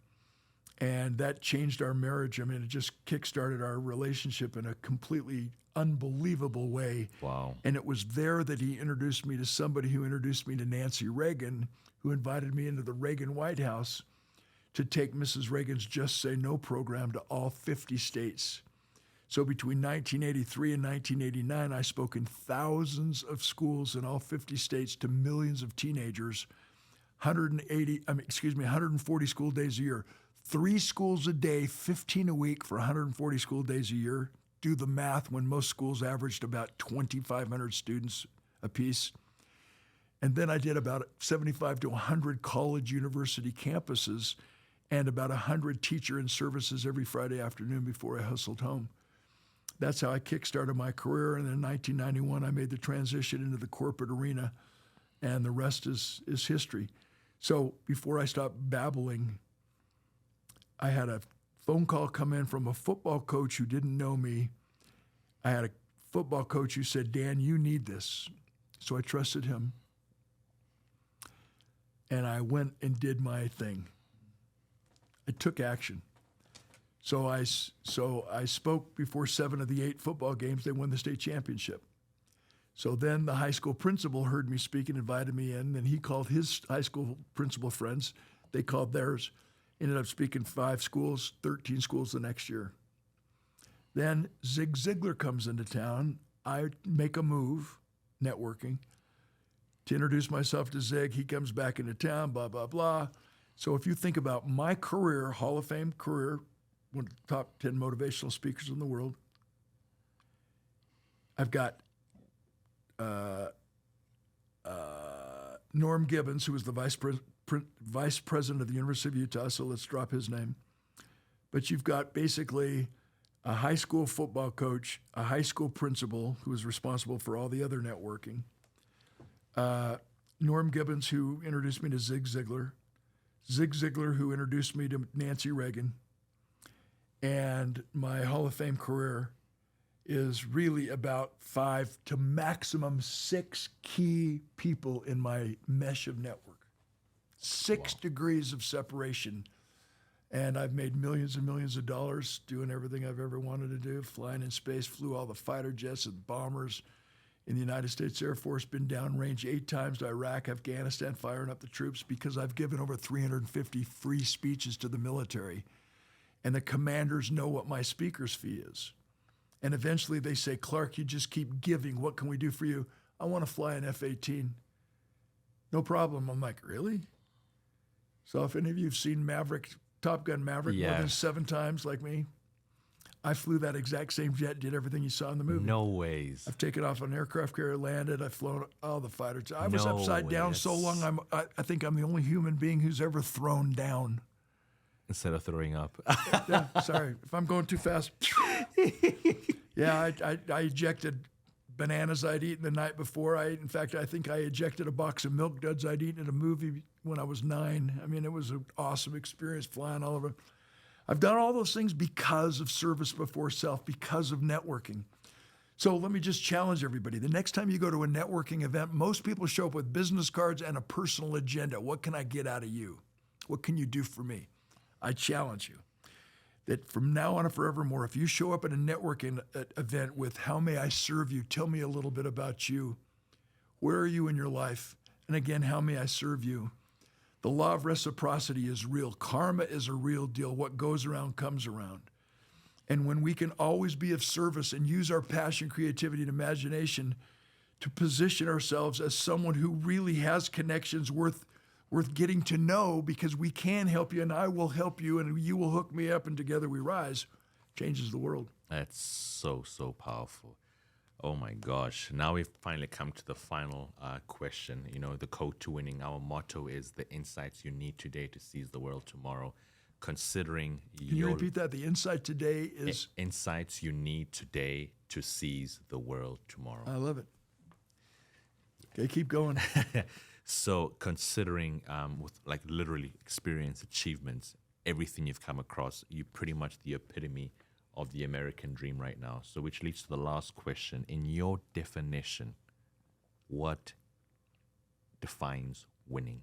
[SPEAKER 2] and that changed our marriage. I mean, it just kickstarted our relationship in a completely unbelievable way.
[SPEAKER 5] Wow.
[SPEAKER 2] And it was there that he introduced me to somebody who introduced me to Nancy Reagan, who invited me into the Reagan White House to take Mrs. Reagan's Just Say No program to all 50 states. So between 1983 and 1989, I spoke in thousands of schools in all 50 states to millions of teenagers, 140 school days a year, 3 schools a day, 15 a week for 140 school days a year. Do the math when most schools averaged about 2,500 students apiece. And then I did about 75 to 100 college university campuses and about 100 teacher and services every Friday afternoon before I hustled home. That's how I kickstarted my career. And in 1991, I made the transition into the corporate arena, and the rest is history. So before I stopped babbling, I had a phone call come in from a football coach who didn't know me. I had a football coach who said, Dan, you need this. So I trusted him. And I went and did my thing. I took action. So I spoke before 7 of the 8 football games. They won the state championship. So then the high school principal heard me speak and invited me in. And he called his high school principal friends. They called theirs. Ended up speaking 5 schools, 13 schools the next year. Then Zig Ziglar comes into town. I make a move, networking, to introduce myself to Zig. He comes back into town, blah, blah, blah. So if you think about my career, Hall of Fame career, one of the top 10 motivational speakers in the world, I've got Norm Gibbons, who was the vice president of the University of Utah, so let's drop his name. But you've got basically a high school football coach, a high school principal who was responsible for all the other networking, Norm Gibbons, who introduced me to Zig Ziglar, Zig Ziglar, who introduced me to Nancy Reagan, and my Hall of Fame career is really about 5 to maximum 6 key people in my mesh of network. 6 degrees of separation. And I've made millions and millions of dollars doing everything I've ever wanted to do, flying in space, flew all the fighter jets and bombers in the United States Air Force, been downrange 8 times to Iraq, Afghanistan, firing up the troops because I've given over 350 free speeches to the military. And the commanders know what my speaker's fee is. And eventually they say, Clark, you just keep giving. What can we do for you? I want to fly an F-18. No problem. I'm like, really? So if any of you have seen Maverick, Top Gun Maverick, more than 7 times like me, I flew that exact same jet, did everything you saw in the movie.
[SPEAKER 5] No ways.
[SPEAKER 2] I've taken off an aircraft carrier, landed, I've flown all the fighter jets. I was upside down so long, I think I'm the only human being who's ever thrown down.
[SPEAKER 5] Instead of throwing up.
[SPEAKER 2] Yeah, sorry. If I'm going too fast. Yeah, I ejected bananas I'd eaten the night before. In fact, I think I ejected a box of Milk Duds I'd eaten at a movie when I was 9. I mean, it was an awesome experience flying all over. I've done all those things because of service before self, because of networking. So let me just challenge everybody. The next time you go to a networking event, most people show up with business cards and a personal agenda. What can I get out of you? What can you do for me? I challenge you that from now on and forevermore, if you show up at a networking event with how may I serve you, tell me a little bit about you. Where are you in your life? And again, how may I serve you? The law of reciprocity is real. Karma is a real deal. What goes around comes around. And when we can always be of service and use our passion, creativity, and imagination to position ourselves as someone who really has connections worth getting to know, because we can help you and I will help you and you will hook me up and together we rise, changes the world.
[SPEAKER 5] That's so powerful. Oh my gosh. Now we've finally come to the final question. You know, the code to winning. Our motto is the insights you need today to seize the world tomorrow. Considering
[SPEAKER 2] Can you repeat that? The insight today is?
[SPEAKER 5] Insights you need today to seize the world tomorrow.
[SPEAKER 2] I love it. Okay, keep going.
[SPEAKER 5] So considering with like literally experience, achievements, everything you've come across, you're pretty much the epitome of the American dream right now. So which leads to the last question. In your definition, what defines winning?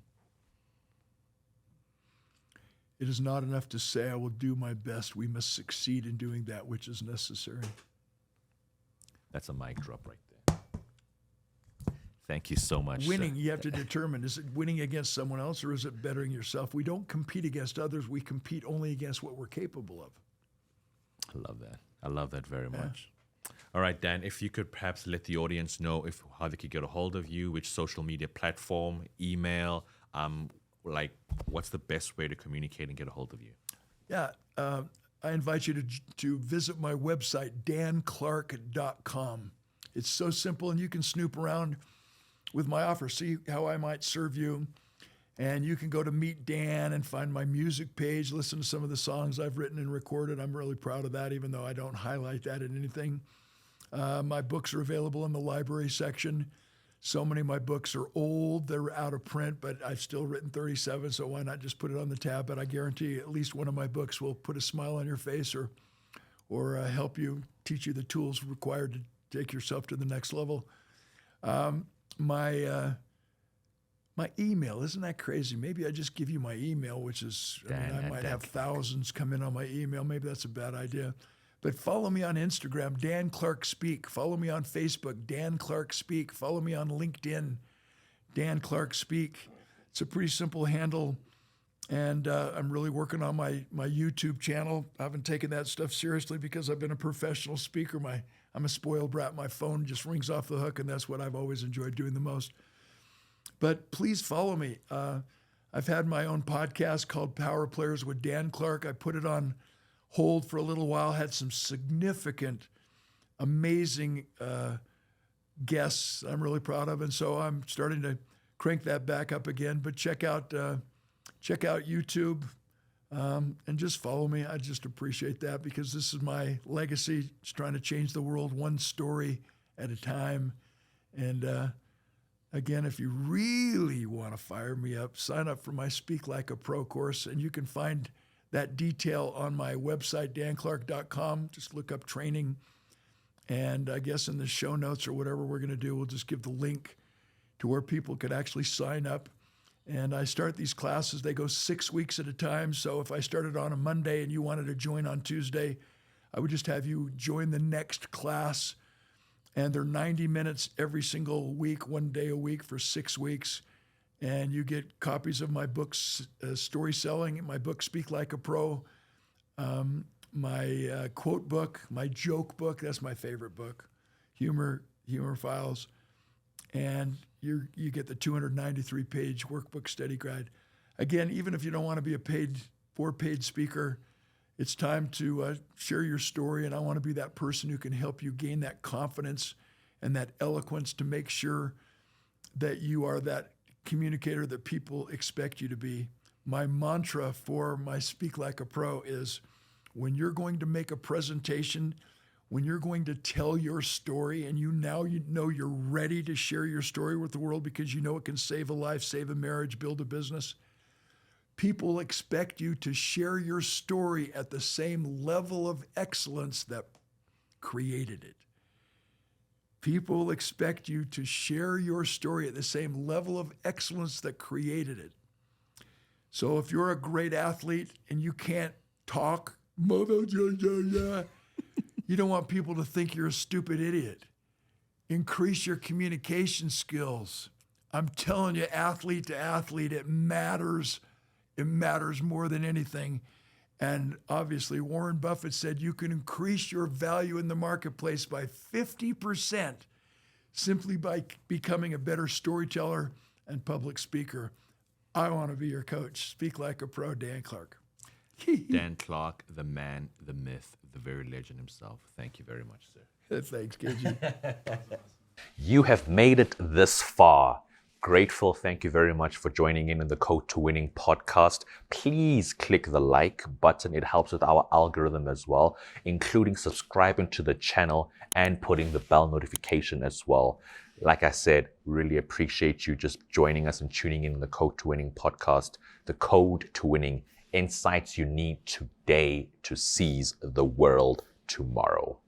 [SPEAKER 2] It is not enough to say, I will do my best. We must succeed in doing that which is necessary.
[SPEAKER 5] That's a mic drop right there. Thank you so much.
[SPEAKER 2] Winning,
[SPEAKER 5] sir.
[SPEAKER 2] you have to determine, is it winning against someone else or is it bettering yourself? We don't compete against others. We compete only against what we're capable of.
[SPEAKER 5] I love that. I love that very much. All right, Dan, if you could perhaps let the audience know how they could get a hold of you, which social media platform, email, like what's the best way to communicate and get a hold of you?
[SPEAKER 2] Yeah, I invite you to visit my website, danclark.com. It's so simple, and you can snoop around with my offer, see how I might serve you. And you can go to Meet Dan and find my music page, listen to some of the songs I've written and recorded. I'm really proud of that, even though I don't highlight that in anything. My books are available in the library section. So many of my books are old, they're out of print, but I've still written 37, so why not just put it on the tab? But I guarantee at least one of my books will put a smile on your face or help you, teach you the tools required to take yourself to the next level. My email, isn't that crazy? Maybe I just give you my email, which is, I might have thousands come in on my email. Maybe that's a bad idea. But follow me on Instagram, Dan Clark Speak. Follow me on Facebook, Dan Clark Speak. Follow me on LinkedIn, Dan Clark Speak. It's a pretty simple handle. And I'm really working on my YouTube channel. I haven't taken that stuff seriously because I've been a professional speaker. I'm a spoiled brat. My phone just rings off the hook, and that's what I've always enjoyed doing the most. But please follow me. I've had my own podcast called Power Players with Dan Clark. I put it on hold for a little while, had some significant, amazing guests I'm really proud of. And so I'm starting to crank that back up again. But check out YouTube and just follow me. I just appreciate that because this is my legacy. It's trying to change the world one story at a time. And again, if you really want to fire me up, sign up for my Speak Like a Pro course, and you can find that detail on my website, danclark.com. Just look up training, and I guess in the show notes or whatever we're going to do, we'll just give the link to where people could actually sign up. And I start these classes. They go 6 weeks at a time, so if I started on a Monday and you wanted to join on Tuesday, I would just have you join the next class. And they're 90 minutes every single week, 1 day a week for 6 weeks. And you get copies of my books, Story Selling, my book, Speak Like a Pro, my quote book, my joke book, that's my favorite book, Humor Files. And you get the 293-page workbook study guide. Again, even if you don't want to be a paid speaker, it's time to share your story, and I want to be that person who can help you gain that confidence and that eloquence to make sure that you are that communicator that people expect you to be. My mantra for my Speak Like a Pro is when you're going to make a presentation, when you're going to tell your story, and you know you're ready to share your story with the world because you know it can save a life, save a marriage, build a business. People expect you to share your story at the same level of excellence that created it. People expect you to share your story at the same level of excellence that created it. So if you're a great athlete and you can't talk, you don't want people to think you're a stupid idiot. Increase your communication skills. I'm telling you, athlete to athlete, it matters. It matters more than anything. And obviously, Warren Buffett said you can increase your value in the marketplace by 50% simply by becoming a better storyteller and public speaker. I want to be your coach. Speak Like a Pro, Dan Clark.
[SPEAKER 5] Dan Clark, the man, the myth, the very legend himself. Thank you very much, sir.
[SPEAKER 2] Thanks, KG.
[SPEAKER 6] You have made it this far. Grateful. Thank you very much for joining in the Code to Winning podcast. Please click the like button. It helps with our algorithm as well, including subscribing to the channel and putting the bell notification as well. Like I said, really appreciate you just joining us and tuning in the Code to Winning podcast. The Code to Winning, insights you need today to seize the world tomorrow.